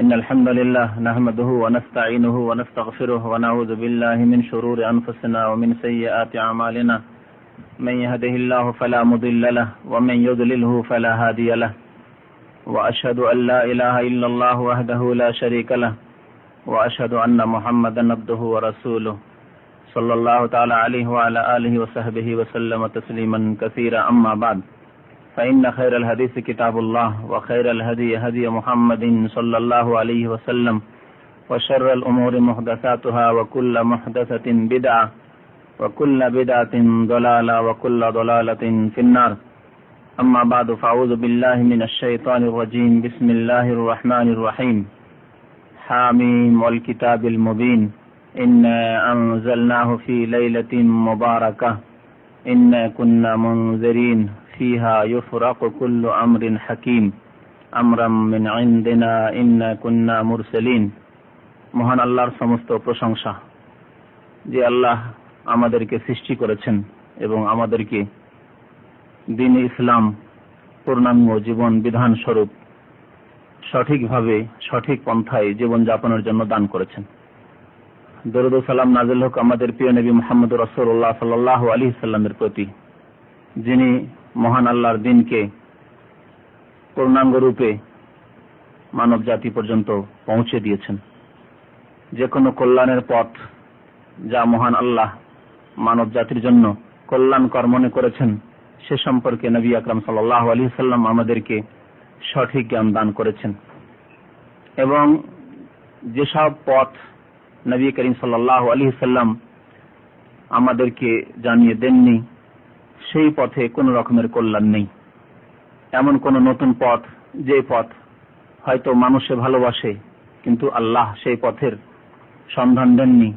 إن الحمد لله نحمده ونستعينه ونستغفره ونعوذ بالله من شرور أنفسنا ومن سيئات أعمالنا من يهده الله فلا مضل له ومن يضلله فلا هادي له وأشهد أن لا إله إلا الله وحده لا شريك له وأشهد أن محمدا عبده ورسوله صلى الله تعالى عليه وعلى آله وصحبه وسلم تسليما كثيرا. أما بعد فإن خير الحديث كتاب الله وخير الهدي هدي محمد صلى الله عليه وسلم وشر الأمور محدثاتها وكل محدثة بدعة وكل بدعة ضلالة وكل ضلالة في النار. أما بعد فأعوذ بالله من الشيطان الرجيم. بسم الله الرحمن الرحيم. حاميم والكتاب المبين إنا أنزلناه في ليلة مباركة إنا كنا منذرين فيها يفرق كل أمر حكيم أمرا من عندنا إنا كنا مرسلين. মহান আল্লাহর সমস্ত প্রশংসা, যে আল্লাহ আমাদেরকে সৃষ্টি করেছেন এবং আমাদেরকে দ্বীন ইসলাম পূর্ণাঙ্গ জীবন বিধান স্বরূপ সঠিকভাবে সঠিক পন্থায় জীবন যাপনের জন্য দান করেছেন। দরুদ ও সালাম নাযিল হোক আমাদের প্রিয় নবী মুহাম্মদ রাসূলুল্লাহ সাল্লাল্লাহু আলাইহি সাল্লামের প্রতি, যিনি মহান আল্লাহর দ্বীনকে পূর্ণাঙ্গ রূপে মানব জাতি পর্যন্ত পৌঁছে দিয়েছেন। যে কোনো কল্যাণের পথ যা মহান আল্লাহ মানব জাতির জন্য কল্যাণকর মনে করেছেন, সে সম্পর্কে নবী আকরাম সাল্লাল্লাহু আলাইহি সাল্লাম আমাদেরকে সঠিক জ্ঞান দান করেছেন এবং যেসব পথ নবী করিম সাল্লাল্লাহু আলাইহি সাল্লাম আমাদেরকে জানিয়ে দেননি, সেই পথে কোনো রকমের কল্যাণ নেই। এমন কোন নতুন পথ, যে পথ হয়তো মানুষে ভালোবাসে কিন্তু আল্লাহ সেই পথের সন্ধান দেননি,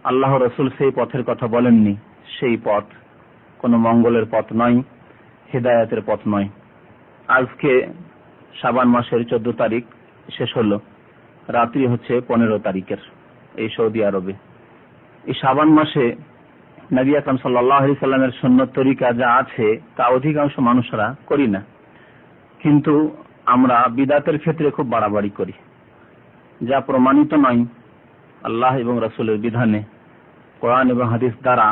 আল্লাহ রাসূল সেই পথের কথা বলেননি, সেই পথ কোনো মঙ্গলের পথ নয়, হিদায়াতের পথ নয়। আজকে শাবান মাসের 14 তারিখ শেষ হলো, রাত্রি হচ্ছে 15 তারিখের এই সৌদি আরবে। এই শাবান মাসে নবী আকরাম সাল্লাল্লাহু আলাইহি সাল্লামের সুন্নত তরিকা যা আছে তা অধিকাংশ মানুষরা করি না, কিন্তু আমরা বিদআতের ক্ষেত্রে খুব বাড়াবাড়ি করি, যা প্রমাণিত নয় আল্লাহ এবং রাসূলের বিধানে, কোরআন এবং হাদিস দ্বারা।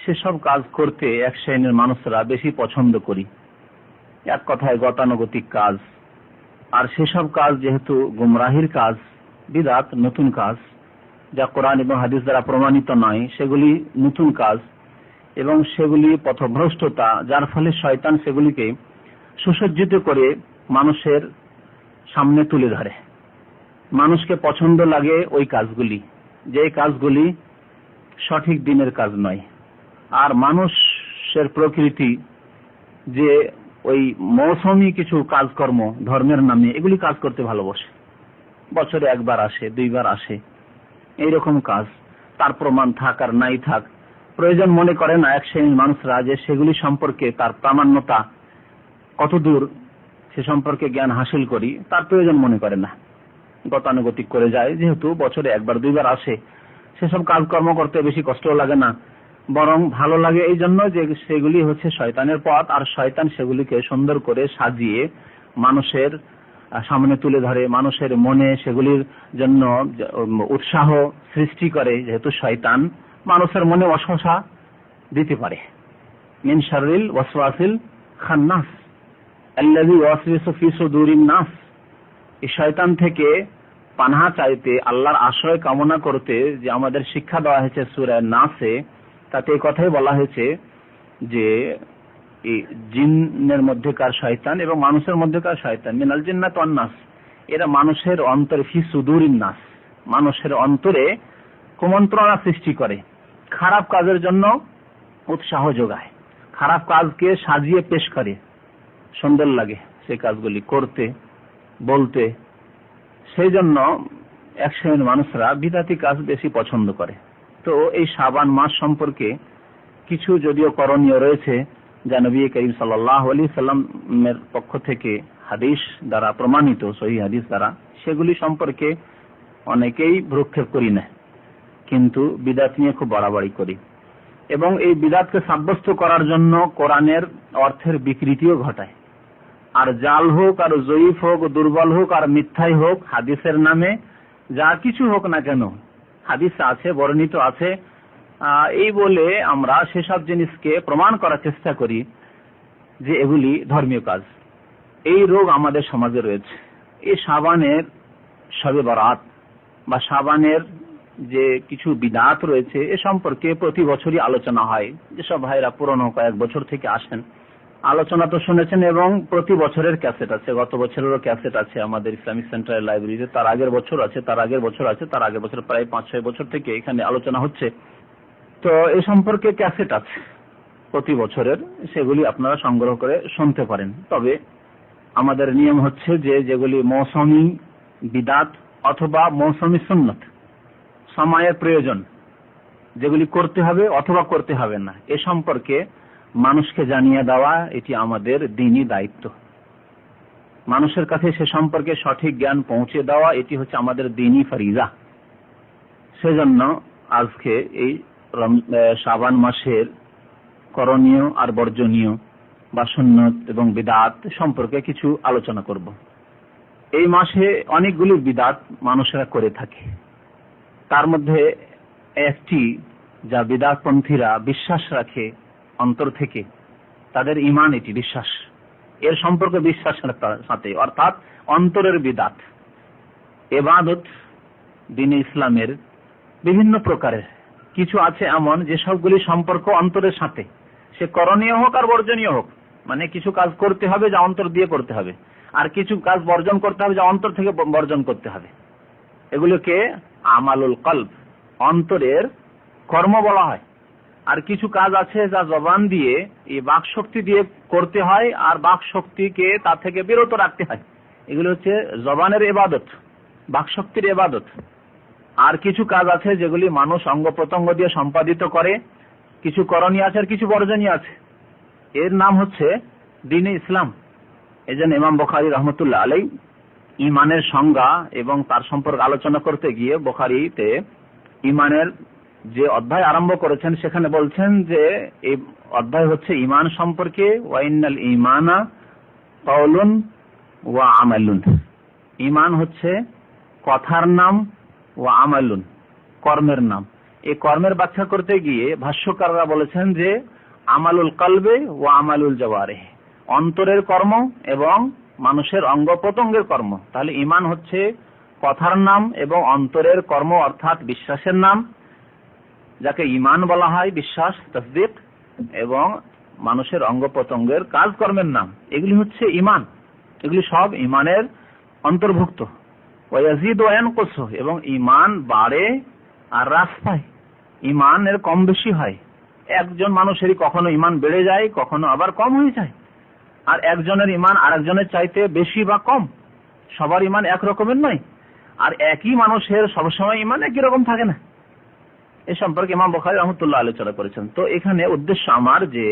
সেসব কাজ করতে এক শ্রেণীর মানুষরা বেশি পছন্দ করি, এক কথায় গতানুগতিক কাজ। আর সেসব কাজ যেহেতু গুমরাহির কাজ, বিদআত নতুন কাজ, যা কোরআন এবং হাদিস দ্বারা প্রমাণিত নয়, সেগুলি নতুন কাজ এবং সেগুলি পথভ্রষ্টতা, যার ফলে শয়তান সেগুলিকে সুসজ্জিত করে মানুষের সামনে তুলে ধরে। মানুষকে পছন্দ লাগে ওই কাজগুলি, যে কাজগুলি সঠিক দিনের কাজ নয়। আর মানুষের প্রকৃতি যে ওই মৌসুমী কিছু কাজকর্ম ধর্মের নামে এগুলি কাজ করতে ভালোবাসে, বছরে একবার আসে, দুইবার আসে, এইরকম কাজ, তার প্রমাণ থাক আর নাই থাক, প্রয়োজন মনে করে না এক শ্রেণীর মানুষরা যে সেগুলি সম্পর্কে তার প্রামাণ্যতা কতদূর সে সম্পর্কে জ্ঞান হাসিল করি, তার প্রয়োজন মনে করে না, গতানুগতিক করে যায়। যেহেতু বছরে একবার দুইবার আসে, সেসব কাজকর্ম করতে বেশি কষ্ট লাগে না, বরং ভালো লাগে এই জন্য যে সেগুলি হচ্ছে শয়তানের পথ, আর শয়তান সেগুলিকে সুন্দর করে সাজিয়ে মানুষের সামনে তুলে ধরে, মানুষের মনে সেগুলির জন্য উৎসাহ সৃষ্টি করে। যেহেতু শয়তান মানুষের মনে ওয়াসওয়াসা দিতে পারে, মিন শাররিল ওয়াসওয়াসিল খান্নাস আল্লাযী ইউওয়াসওয়িসু ফি সুদুরিন নাস। এই শয়তান থেকে পানাহা চাইতে, আল্লাহর আশ্রয় কামনা করতে যে আমাদের শিক্ষা দেওয়া হয়েছে সূরা নাসে, তাতে এই কথাই বলা হয়েছে যে এই জিনের মধ্যেকার শয়তান এবং মানুষের মধ্যেকার শয়তান, মিনাল জিন্নাত ওয়ান নাস, এরা মানুষের অন্তরে ফি সুদুরিন নাস, মানুষের অন্তরে কুমন্ত্রণা সৃষ্টি করে, খারাপ কাজের জন্য উৎসাহ যোগায়, খারাপ কাজকে সাজিয়ে পেশ করে, সুন্দর লাগে সেই কাজগুলি করতে বলতে। সেই জন্য এক শ্রেণীর মানুষরা বিদআতি কাজ বেশি পছন্দ করে। তো এই শাবান মাস সম্পর্কে কিছু যদিও করণীয় রয়েছে, যা নবী করিম সাল্লাল্লাহু আলাইহি সাল্লামের পক্ষ থেকে হাদিস দ্বারা প্রমাণিত, সহিহ হাদিস দ্বারা, সেগুলি সম্পর্কে অনেকেই ভ্রুক্ষেপ করি না, কিন্তু বিদআত নিয়ে খুব বাড়াবাড়ি করি এবং এই বিদআতকে সাব্যস্ত করার জন্য কোরআনের অর্থের বিকৃতিও ঘটায়। আর জাল হোক, আর জয়ীফ হোক, দুর্বল হোক, আর মিথ্যাই হোক, হাদিসের নামে যা কিছু হোক না কেন, হাদিস আছে, বর্ণিত আছে, এই বলে আমরা সেসব জিনিসকে প্রমাণ করার চেষ্টা করি যে এগুলি ধর্মীয় কাজ। এই রোগ আমাদের সমাজে রয়েছে। এই শাবানের শবে বরাত বা শাবানের যে কিছু বিদআত রয়েছে এ সম্পর্কে প্রতি বছরই আলোচনা হয়। যেসব ভাইরা পুরনো কয়েক বছর থেকে আসেন, আলোচনা তো শুনেছেন, এবং প্রতি বছরের ক্যাসেট আছে, গত বছরেরও ক্যাসেট আছে আমাদের ইসলামিক সেন্টারের লাইব্রেরিতে, তার আগের বছর আছে, তার আগের বছর আছে, তার আগের বছর, প্রায় 5-6 বছর থেকে এখানে আলোচনা হচ্ছে। তো এ সম্পর্কে ক্যাসেট আছে প্রতি বছরের, সেগুলি আপনারা সংগ্রহ করে শুনতে পারেন। তবে আমাদের নিয়ম হচ্ছে যে যেগুলি মৌসুমী বিদআত অথবা মৌসুমী সুন্নাত, সময়ের প্রয়োজন, যেগুলি করতে হবে অথবা করতে হবে না, এ সম্পর্কে মানুষকে জানিয়ে দেওয়া এটি আমাদের দ্বীনি দায়িত্ব। মানুষের কাছে সে সম্পর্কে সঠিক জ্ঞান পৌঁছে দেওয়া এটি হচ্ছে আমাদের দ্বীনি ফরিজা। সেজন্য আজকে এই শাবান মাসের করণীয় আর বর্জনীয় বা সুন্নত এবং বিদআত সম্পর্কে কিছু আলোচনা করব। এই মাসে অনেকগুলি বিদআত মানুষেরা করে থাকে। তার মধ্যে একটি, যা বিদআতপন্থীরা বিশ্বাস রাখে অন্তর থেকে, তাদের ঈমান এটি বিশ্বাস, এর সম্পর্ক বিশ্বাসের সাথে, অর্থাৎ অন্তরের বিদআত। ইবাদত দ্বীনে ইসলামের বিভিন্ন প্রকারের কিছু আছে এমন যে সবগুলি সম্পর্ক অন্তরের সাথে, সে করণীয় হোক আর বর্জনীয় হোক, মানে কিছু কাজ করতে হবে যা অন্তর দিয়ে করতে হবে, আর কিছু কাজ বর্জন করতে হবে যা অন্তর থেকে বর্জন করতে হবে। এগুলোকে আমালুল কলব, অন্তরের কর্ম বলা হয়। আর কিছু কাজ আছে যা জবান দিয়ে, এই বাক শক্তি দিয়ে করতে হয়, আর বাক শক্তিকে তার থেকে বিরত রাখতে হয়। এগুলো হচ্ছে জবানের ইবাদত, বাক শক্তির ইবাদত। আর কিছু কাজ আছে যেগুলি মানুষ অঙ্গ প্রত্যঙ্গ দিয়ে সম্পাদিত করে, কিছু করণীয় আছে আর কিছু বর্জনীয় আছে। এর নাম হচ্ছে দ্বীনে ইসলাম। এজন্য ইমাম বুখারী রহমতুল্লাহ আলাইহি ঈমানের সংজ্ঞা এবং তার সম্পর্কে আলোচনা করতে গিয়ে বুখারীতে ঈমানের যে অধ্যায় আরম্ভ করেছেন সেখানে বলছেন যে এই অধ্যায় হচ্ছে ঈমান সম্পর্কে, ওয়া ইন্নাল ঈমানা কাওলুন ওয়া আমালুন। ঈমান হচ্ছে কথার নাম, ওয়া আমালুন কর্মের নাম। এই কর্মের ব্যাখ্যা করতে গিয়ে ভাষ্যকাররা বলেছেন যে আমালুল কলবে ওয়া আমালুল জাওয়ারিহ, অন্তরের কর্ম এবং মানুষের অঙ্গ প্রত্যঙ্গের কর্ম। তাহলে ঈমান হচ্ছে কথার নাম এবং অন্তরের কর্ম, অর্থাৎ বিশ্বাসের নাম, যাকে ঈমান বলা হয়, বিশ্বাস, তাসদীক, এবং মানুষের অঙ্গ প্রত্যঙ্গের কাজকর্মের নাম। এগুলি হচ্ছে ঈমান, এগুলি সব ঈমানের অন্তর্ভুক্ত। ওয়া ইয়াজিদু ওয়া ইয়ানকুসু, এবং ঈমান বাড়ে আর হ্রাস পায়, ঈমানের কম বেশি হয়। একজন মানুষেরই কখনো ঈমান বেড়ে যায়, কখনো আবার কম হয়ে যায়। আর একজনের ঈমান আরেকজনের চাইতে বেশি বা কম, সবার ঈমান এক রকমের নয়। আর একই মানুষের সবসময় ঈমান একই রকম থাকে না। এ সম্পর্কে ইমাম বুখারী রাহমাতুল্লাহ আলোচনা করেছেন। তো এখানে উদ্দেশ্য আমার যে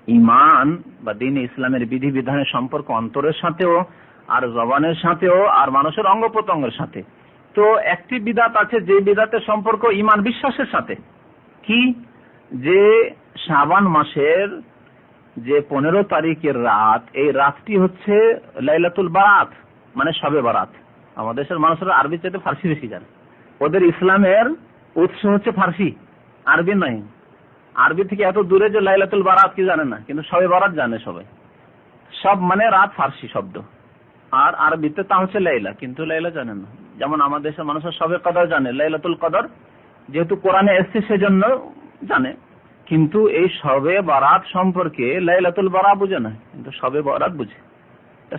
ঈমান বা দ্বীনে ইসলামের বিধিবিধানের সম্পর্ক অন্তরের সাথেও, আর জবানের সাথেও, আর মানুষের অঙ্গ প্রত্যঙ্গের সাথে। তো একটি বিদআত আছে যে বিদআতের সম্পর্ক ঈমান বিশ্বাসের সাথে। কি? যে শাবান মাসের যে 15 তারিখের রাত, এই রাতটি হচ্ছে লাইলাতুল বারাত, মানে শবে বারাত। আমাদের দেশের মানুষরা আরবি চাইতে ফার্সি বেশি জানে। ওদের ইসলামের উৎস হচ্ছে ফার্সি, আরবি নয়। আরবি থেকে এত দূরে যে লাইলাতুল বারাত কি জানে না, কিন্তু শবে বারাত জানে সবাই। সব মানে রাত ফার্সি শব্দ, আর আরবিতে তা হচ্ছে লাইলা, কিন্তু লাইলা জানে না। যেমন আমাদের দেশের মানুষের শবে কদর জানে, লাইলাতুল কদর যেহেতু কোরআনে এসেছে সেজন্য জানে, কিন্তু এই শবে বারাত সম্পর্কে লাইলাতুল বারাত বুঝে না, কিন্তু শবে বারাত বুঝে।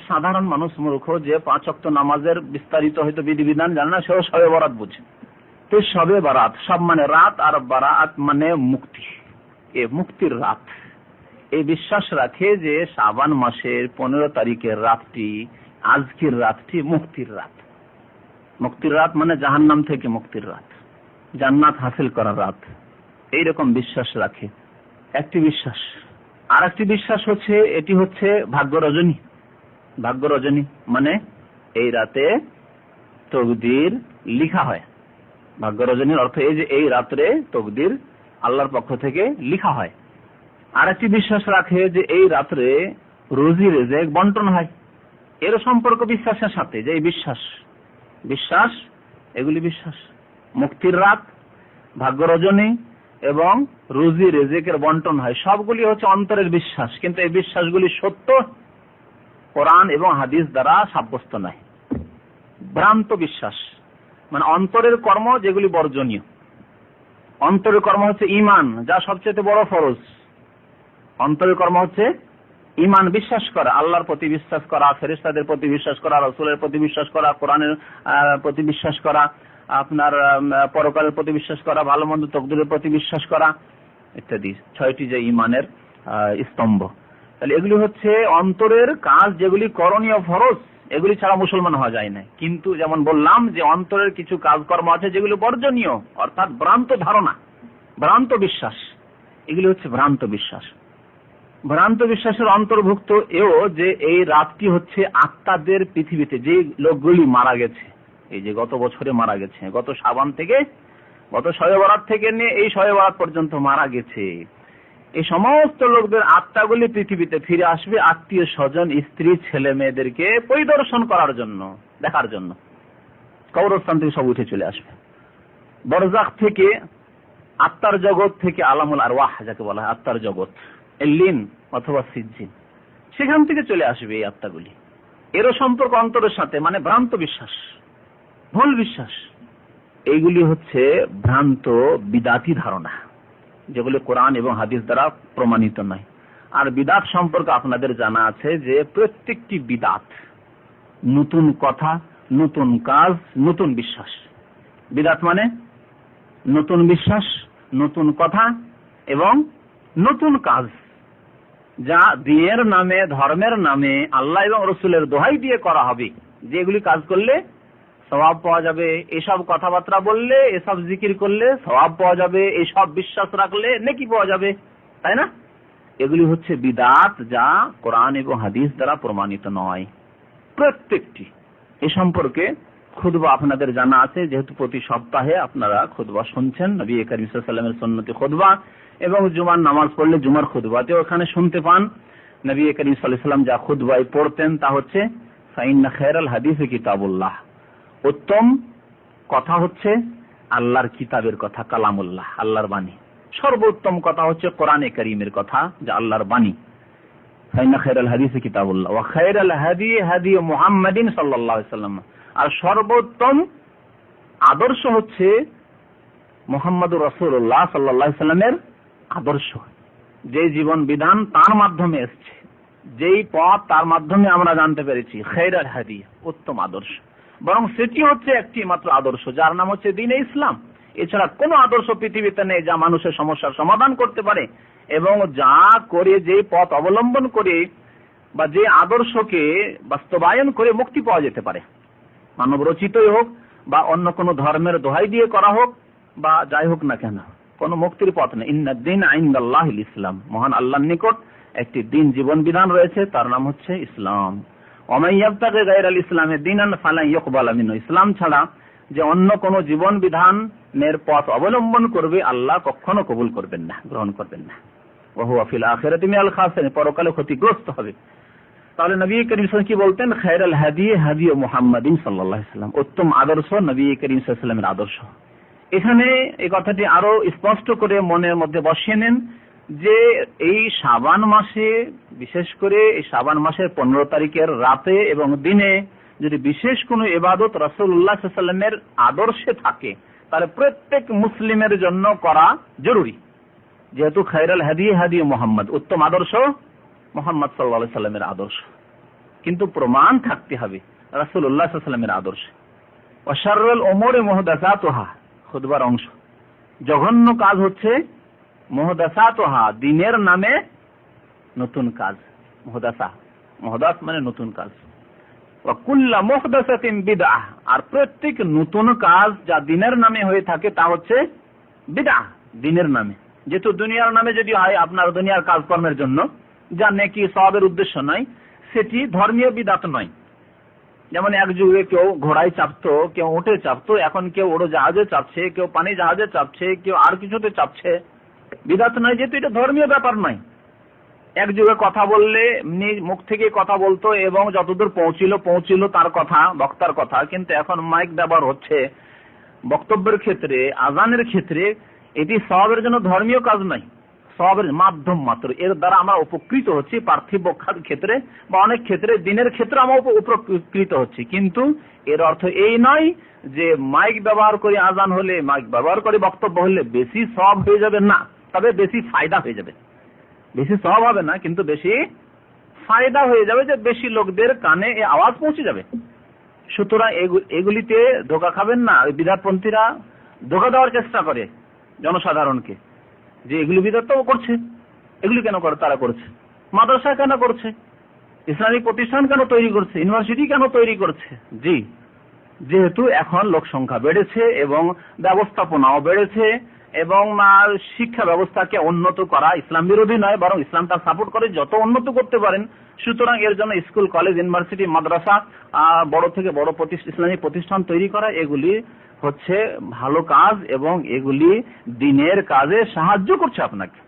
সাধারণ মানুষ মূর্খ, যে 5 ওয়াক্ত নামাজের বিস্তারিত হয়তো বিধিবিধান জানে না, সেও শবে বারাত বুঝে। তো শবে বারাত, সব মানে রাত, আর বারাত মানে মুক্তি, এ মুক্তির রাত। এই বিশ্বাস রাখে যে শাবান মাসের 15 তারিখের রাতটি, আজকের রাতটি মুক্তির রাত। মুক্তির রাত মানে জাহান্নাম থেকে মুক্তির রাত, জান্নাত হাসিল করার রাত। এইরকম বিশ্বাস রাখে একটি বিশ্বাস। আর একটি বিশ্বাস হচ্ছে এটি হচ্ছে ভাগ্য রজনী। ভাগ্য রজনী মানে এই রাতে তকদির লিখা হয়। ভাগ্য রজনীর অর্থ এই যে এই রাত্রে তকদির আল্লাহর পক্ষ থেকে লিখা হয়। আর একটি বিশ্বাস রাখে যে এই রাত্রে রুজি রেজেক বন্টন হয়। এর সম্পর্ক বিশ্বাসের সাথে, যে বিশ্বাস এগুলি বিশ্বাস। মুক্তির রাত, ভাগ্য রজনী এবং রুজি রেজেকের বন্টন হয়, সবগুলি হচ্ছে অন্তরের বিশ্বাস। কিন্তু এই বিশ্বাসগুলি সত্য কোরআন এবং হাদিস দ্বারা সাব্যস্ত নয়। ভ্রান্ত বিশ্বাস মানে অন্তরের কর্ম যেগুলি বর্জনীয়। অন্তরের কর্ম হচ্ছে ঈমান, যা সবচেয়ে বড় ফরজ। অন্তরের কর্ম হচ্ছে ঈমান, বিশ্বাস করা, আল্লাহর প্রতি বিশ্বাস করা, ফেরেশতাদের প্রতি বিশ্বাস করা, রাসূলের প্রতি বিশ্বাস করা, কোরআনের প্রতি বিশ্বাস করা, আপনার পরকালের প্রতি বিশ্বাস করা, ভালো মন্দ তকদিরের প্রতি বিশ্বাস করা ইত্যাদি, 6টি যে ঈমানের স্তম্ভ। তাহলে এগুলি হচ্ছে অন্তরের কাজ, যেগুলি করণীয় ফরজ, এগুলি ছাড়া মুসলমান হওয়া যায় না। কিন্তু যেমন বললাম যে অন্তরের কিছু কাজকর্ম আছে যেগুলি বর্জনীয়, অর্থাৎ ভ্রান্ত ধারণা, ভ্রান্ত বিশ্বাস, এগুলি হচ্ছে ভ্রান্ত বিশ্বাস। ভ্রান্ত বিশ্বাসের অন্তর্ভুক্ত এও যে এই রাতটি হচ্ছে আত্মাদের পৃথিবীতে যে লোকগুলি মারা গেছে, এই যে গত বছরে মারা গেছে, গত শাবান থেকে, গত শবে বরাত থেকে নিয়ে এই শবে বরাত পর্যন্ত মারা গেছে, এই সমস্ত লোকদের আত্মাগুলি পৃথিবীতে ফিরে আসবে আত্মীয় স্বজন, স্ত্রী, ছেলে মেয়েদেরকে পরিদর্শন করার জন্য, দেখার জন্য। কবরস্থান থেকে সব উঠে চলে আসবে। বরজাখ থেকে, আত্মার জগৎ থেকে, আলামুল আরওয়াহ যাকে বলা হয়, আত্মার জগৎ, এলিন অথবা সিজ্জিন, সেখান থেকে চলে আসবে এই আত্মাগুলি। এরও সম্পর্ক অন্তরের সাথে, মানে ভ্রান্ত বিশ্বাস, ভুল বিশ্বাস। এইগুলি হচ্ছে ভ্রান্ত বিদাতি ধারণা, যেগুলি কোরআন এবং হাদিস দ্বারা প্রমাণিত নয়। আর বিদাত সম্পর্কে আপনাদের জানা আছে যে প্রত্যেকটি বিদাত নতুন কথা, নতুন কাজ, নতুন বিশ্বাস। বিদাত মানে নতুন বিশ্বাস, নতুন কথা এবং নতুন কাজ, যা দ্বীনের নামে, ধর্মের নামে, আল্লাহ এবং রসুলের দোহাই দিয়ে করা হবে। যেগুলি কাজ করলে সওয়াব পাওয়া যাবে, এসব কথাবার্তা বললে, এসব জিকির করলে সওয়াব পাওয়া যাবে, এসব বিশ্বাস রাখলে নেকি পাওয়া যাবে, তাই না? এগুলি হচ্ছে বিদাত, যা কোরআন এবং হাদিস দ্বারা প্রমাণিত নয় প্রত্যেকটি। এ সম্পর্কে খুতবা আপনাদের জানা আছে, যেহেতু প্রতি সপ্তাহে আপনারা খুতবা শুনছেন, নবী করিম সাল্লাল্লাহু আলাইহি ওয়াসাল্লামের সুন্নতি খুতবা, এবং জুমার নামাজ পড়লে জুমার খুতবাতেও ওখানে শুনতে পান। নবী করিম সাল্লাল্লাহু আলাইহি ওয়াসাল্লাম যা খুতবায় পড়তেন তা হচ্ছে ফাইন্না খায়রাল হাদিসি কিতাবুল্লাহ, উত্তম কথা হচ্ছে আল্লাহর কিতাবের কথা, কালামুল্লাহ, আল্লাহর বাণী। সর্বোত্তম কথা হচ্ছে কোরআনে কারীমের কথা, যা আল্লাহর বাণী। ফাইন্না খায়রাল হাদিসি কিতাবুল্লাহ ওয়া খায়রাল হাদি হাদি মুহাম্মাদিন সাল্লাল্লাহু আলাইহি ওয়াসাল্লাম, আর সর্বোত্তম আদর্শ হচ্ছে মুহাম্মদুর রাসূলুল্লাহ সাল্লাল্লাহু আলাইহি ওয়াসাল্লামের আদর্শ। যে জীবন বিধান তার মাধ্যমে এসেছে, যেই পথ তার মাধ্যমে আমরা জানতে পেরেছি, খায়রাল হাদি, উত্তম আদর্শ। বরং সেটি হচ্ছে একটি মাত্র আদর্শ, যার নাম হচ্ছে দ্বীনে ইসলাম। এছাড়া কোনো আদর্শ পৃথিবীতে নেই যা মানুষের সমস্যার সমাধান করতে পারে, এবং যা করে, যে পথ অবলম্বন করে বা যে আদর্শকে বাস্তবায়ন করে মুক্তি পাওয়া যেতে পারে, মানব রচিতই হোক বা অন্য কোনো ধর্মের দোহাই দিয়ে করা হোক বা যাই হোক না কেন, কোনো মুক্তির পথ নেই। ইন্নাদ দীন ইনদাল্লাহিল ইসলাম, মহান আল্লাহর নিকট একটি দিন, জীবন বিধান রয়েছে, তার নাম হচ্ছে ইসলাম। ওয়া মান ইয়াবতাগি গায়রাল ইসলামি দীনান ফালান ইউকবালা মিনহু, ইসলাম ছাড়া যে অন্য কোনো জীবন বিধানের পথ অবলম্বন করবে, আল্লাহ কখনো কবুল করবেন না, গ্রহণ করবেন না। ওয়া হুয়া ফিল আখিরাতি মিনাল খাসিরিন, পরকালে ক্ষতিগ্রস্ত হবে। তাহলে নবী করিম সাল্লাল্লাহু আলাইহি ওয়াসাল্লাম কি বলতেন? খায়রাল হাদি হাদি মুহাম্মাদিন সাল্লাল্লাহু আলাইহি ওয়াসাল্লাম, উত্তম আদর্শ নবী করিম সাল্লাল্লাহু আলাইহি ওয়াসাল্লামের আদর্শ। এখানে এই কথাটি আরো স্পষ্ট করে মনের মধ্যে বসিয়ে নেন যে এই শাবান মাসে, বিশেষ করে এই শাবান মাসের 15 তারিখের রাতে এবং দিনে যদি বিশেষ কোনো ইবাদত রাসূলুল্লাহ সাল্লাল্লাহু আলাইহি ওয়াসাল্লামের আদর্শে থাকে, তাহলে প্রত্যেক মুসলিমের জন্য করা জরুরি। যেহেতু খায়রাল হাদি হাদি মুহাম্মদ, উত্তম আদর্শ মুহাম্মদ সাল্লাল্লাহু আলাইহি ওয়াসাল্লামের আদর্শ, কিন্তু প্রমাণ থাকতে হবে রাসূলুল্লাহ সাল্লাল্লাহু আলাইহি ওয়াসাল্লামের আদর্শ। ওয়া শাররুল উমুরি মুহদাসাতুহা, খুতবার অংশ। জঘন্য কাজ হচ্ছে মুহদাসাতুহা, দ্বীনের নামে নতুন কাজ। মুহদাসা, মুহদাস মানে নতুন কাজ। ওয়া কুল্লু মুহদাসাতিন বিদআহ, আর প্রত্যেক নতুন কাজ যা দ্বীনের নামে হয়ে থাকে তা হচ্ছে বিদআহ, দ্বীনের নামে। যেহেতু দুনিয়ার নামে যদি হয়, আপনার দুনিয়ার কাজকর্মের জন্য, যা নেকি সওয়াবের উদ্দেশ্য নয়, সেটি ধর্মীয় বিদআত নয়। যেমন এক যুগে কেউ ঘোড়ায় চাপতো, কেউ উটে চাপতো, এখন কেউ উড়োজাহাজে চাপছে, কেউ পানি জাহাজে চাপছে, কেউ আর কিছুতে চাপছে। বিদআত নয়, যেহেতু এটা ধর্মীয় ব্যাপার নয়। এক যুগে কথা বললে মুখ থেকে কথা বলতো এবং যতদূর পৌঁছিল তার কথা, বক্তার কথা। কিন্তু এখন মাইক ব্যবহার হচ্ছে বক্তব্যের ক্ষেত্রে, আজানের ক্ষেত্রে। এটি সওয়াবের জন্য ধর্মীয় কাজ নয়, সওয়াবের মাধ্যম মাত্র। এর দ্বারা আমরা উপকৃত হচ্ছি পার্থিব ক্ষেত্রে বা অনেক ক্ষেত্রে, দিনের ক্ষেত্রে আমরা উপকৃত হচ্ছি। কিন্তু এর অর্থ এই নয় যে মাইক ব্যবহার করে আজান হলে, মাইক ব্যবহার করে বক্তব্য হলে বেশি সওয়াব হয়ে যাবে, না। তবে বেশি ফায়দা হয়ে যাবে। বেশি সওয়াব হবে না, কিন্তু বেশি ফায়দা হয়ে যাবে, যে বেশি লোকদের কানে এই আওয়াজ পৌঁছে যাবে। সুতরাং এগুলিতে ধোঁকা খাবেন না। বিদআতপন্থীরা ধোঁকা দেওয়ার চেষ্টা করে জনসাধারণকে, যে এগুলি বিদআত তো করছে, এগুলি কেন করে তারা করছে, মাদ্রাসা কেন করছে, ইসলামিক প্রতিষ্ঠান কেন তৈরি করছে, ইউনিভার্সিটি কেন তৈরি করছে। জি, যেহেতু এখন লোক সংখ্যা বেড়েছে এবং ব্যবস্থাপনাও বেড়েছে এবং শিক্ষা ব্যবস্থাকে উন্নত করা ইসলাম বিরোধী নয়, বরং ইসলাম তার সাপোর্ট করে, যত উন্নত করতে পারেন। সুতরাং এর জন্য স্কুল, কলেজ, ইউনিভার্সিটি, মাদ্রাসা, বড় থেকে বড় ইসলামিক প্রতিষ্ঠান তৈরি করা, এগুলি হচ্ছে ভালো কাজ এবং এগুলি দিনের কাজে সাহায্য করছে আপনাকে।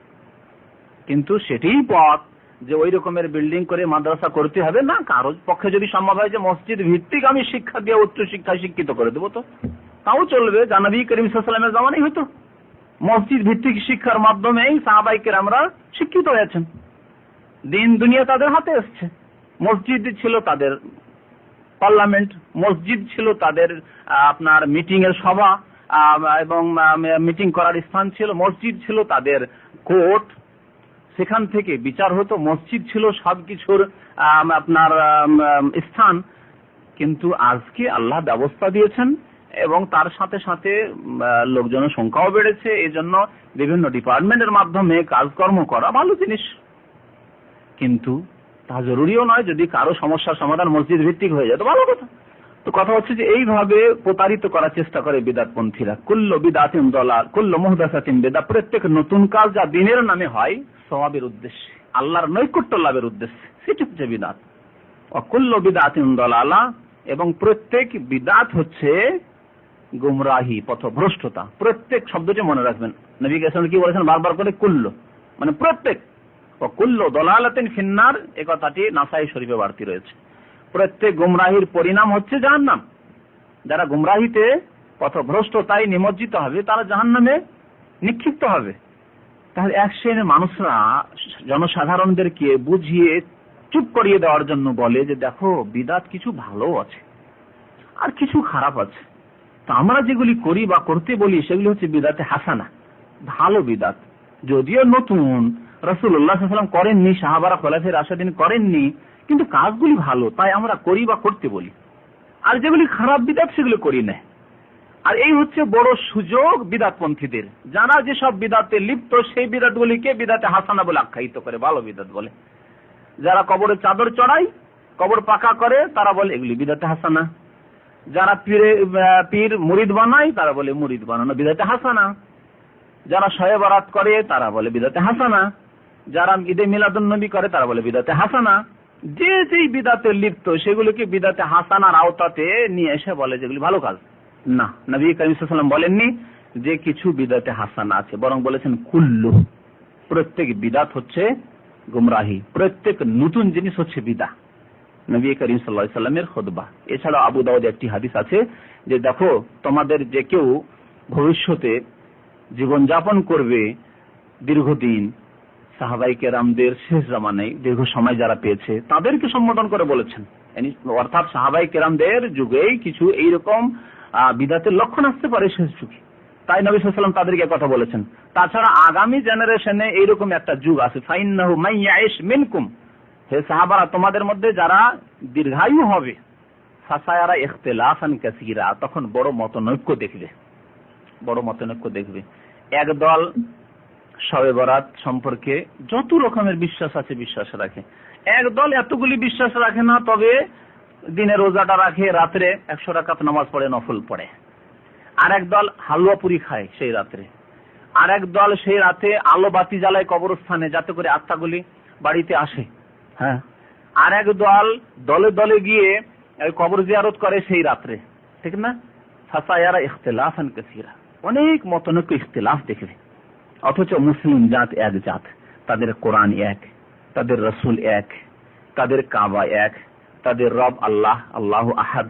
কিন্তু সেটাই পথ যে ওই রকমের বিল্ডিং করে মাদ্রাসা করতে হবে না। কারো পক্ষে যদি সম্ভব হয় যে মসজিদ ভিত্তিক আমি শিক্ষা দিয়ে উচ্চ শিক্ষায় শিক্ষিত করে দেবো, তো তাও চলবে। নবী করিম সাল্লাল্লাহু আলাইহি ওয়াসাল্লামের জামানায় হয়তো মসজিদ ভিত্তিক শিক্ষার মাধ্যমেই সাহাবায়ে কেরামরা শিক্ষিত হয়েছেন। দিন দুনিয়া তাদের হাতে এসছে। মসজিদ ছিল তাদের পার্লামেন্ট, মসজিদ ছিল তাদের আপনার মিটিং এর সভা এবং মিটিং করার স্থান ছিল, মসজিদ ছিল তাদের কোর্ট, সেখান থেকে বিচার হতো, মসজিদ ছিল সবকিছুর আপনার স্থান। কিন্তু আজকে আল্লাহ ব্যবস্থা দিয়েছেন এবং তার সাথে সাথে লোকজনের সংখ্যাও বেড়েছে। এই জন্য বিভিন্ন ডিপার্টমেন্টের মাধ্যমে কাজকর্ম করা ভালো জিনিস, কিন্তু তা জরুরিও নয়। যদি কারো সমস্যার সমাধান মসজিদ ভিত্তিক হয়ে যায় তো ভালো কথা। তো কথা হচ্ছে যে এইভাবে প্রতারিত করার চেষ্টা করে বিদআতপন্থীরা। কুল্লু বিদআতিন দালাল কুল্লু মুহদাসাতিন বিদআত। প্রত্যেক নতুন কাজ যা দিনের নামে হয় সওয়াবের উদ্দেশ্যে, আল্লাহর নৈকট্য লাভের উদ্দেশ্যে, সেটা হচ্ছে বিদআত। ওয়া কুল্লু বিদআতিন দালালা, এবং প্রত্যেক বিদআত হচ্ছে গুমরাহি, পথভ্রষ্টতা। প্রত্যেক শব্দটি মনে রাখবেন। নবী রাসূল কি বলেছেন বারবার করে? কুল্লু মানে প্রত্যেক। ওয়া কুল্লু দালালাতিন ফিন্নার, এই কথাটি নাসাই শরীফে বাড়তি রয়েছে। প্রত্যেক গুমরাহির পরিণাম হচ্ছে জাহান্নাম। যারা গুমরাহিতে, পথভ্রষ্টতায় নিমজ্জিত হবে তারা জাহান্নামে নিক্ষিপ্ত হবে। তাহলে এক শ্রেণীর মানুষরা জনসাধারণদেরকে বুঝিয়ে চুপ করিয়ে দেওয়ার জন্য বলে যে দেখো বিদআত কিছু ভালো আছে আর কিছু খারাপ আছে। তো আমরা যেগুলি করি বা করতে বলি সেগুলি হচ্ছে বিদআতে হাসানা, ভালো বিদআত। যদিও নতুন, রাসূলুল্লাহ সাল্লাল্লাহু আলাইহি ওয়াসাল্লাম করেননি, সাহাবারা খোলাফায়ে রাশিদিন করেননি, কিন্তু কাজগুলি ভালো তাই আমরা করি বা করতে বলি। আর যেগুলি খারাপ বিদআত সেগুলো করি না। আর এই হচ্ছে বড় সুযোগ বিদআতপন্থীদের। যারা যেসব বিদআতে লিপ্ত সেই বিদআতগুলিকে বিদআতে হাসানা বলে আখ্যায়িত করে, ভালো বিদআত বলে। যারা কবরে চাদর চড়ায়, কবর পাকা করে, তারা বলে এগুলি বিদআতে হাসানা। যারা পীর মুরিদ বানায় তারা বলে মুরিদ বানানো বিদআতে হাসানা। যারা শবে বরাত করে তারা বলে বিদআতে হাসানা। যারা ঈদে মিলাদুন নবী করে তারা বলে বিদআতে হাসানা। যে যেই বিদআতে লিপ্ত সেগুলোকে বিদআতে হাসানার আওতাতে নিয়ে এসে বলে যেগুলি ভালো কাজ। না, নবী করিম সাল্লাল্লাহু আলাইহি ওয়াসাল্লাম বলেননি যে কিছু বিদআতে হাসানা আছে, বরং বলেছেন কুল্লু, প্রত্যেক বিদআত হচ্ছে গুমরাহি, প্রত্যেক নতুন জিনিস হচ্ছে বিদআত। নবী করিম সাল্লাল্লাহু আলাইহি ওয়াসাল্লামের খুতবা। এছাড়া আবু দাউদে একটি হাদিস আছে যে দেখো তোমাদের যে কেউ ভবিষ্যতে জীবনযাপন করবে দীর্ঘদিন, সাহাবায়ে কেরামদের শেষ জামানায় দীর্ঘ সময় যারা পেয়েছে তাদেরকে সম্বোধন করে বলেছেন। অর্থাৎ সাহাবায়ে কেরামদের যুগেই কিছু এইরকম বিদআতের লক্ষণ আসতে পারে শেষ যুগে, তাই নবী সাল্লাল্লাহু আলাইহি ওয়াসাল্লাম তাদেরকে কথা বলেছেন। তাছাড়া আগামী জেনারেশনে এইরকম একটা যুগ আছে, ফাইন্নাহু মাইয়াইশ মিনকুম, হে সাহাবারা তোমাদের মধ্যে যারা দীর্ঘায়ু হবে, ফাসায়ারা ইখতিলাফান কাসীরা, তখন বড় মতনৈক্য দেখবে, বড় মতনৈক্য দেখবে। একদল শবে বরাত সম্পর্কে যত রকমের বিশ্বাস আছে বিশ্বাস রাখে, একদল এতগুলি বিশ্বাস রাখে না, তবে দিনে রোজাটা রাখে, রাত্রে 100 রাকাত নামাজ পড়ে, নফল পড়ে। আর একদল হালুয়া পুরি খায় সেই রাত্রে। আর একদল সেই রাতে আলো বাতি জ্বালায় কবরস্থানে যাতে করে আত্মাগুলি বাড়িতে আসে। হ্যাঁ, আর এক দল দলে দলে গিয়ে কবর জিয়ারত করে সেই রাত্রে, ঠিক না? ফাসায়ারা ইখতিলাফান কাসীরা, অনেক মতনৈক্য ইখতিলাফ দেখবে। অথচ মুসলিম জাত এক জাত, তাদের কোরআন এক, তাদের রাসূল এক, তাদের কাবা এক, তাদের রব আল্লাহ, আল্লাহু আহাদ।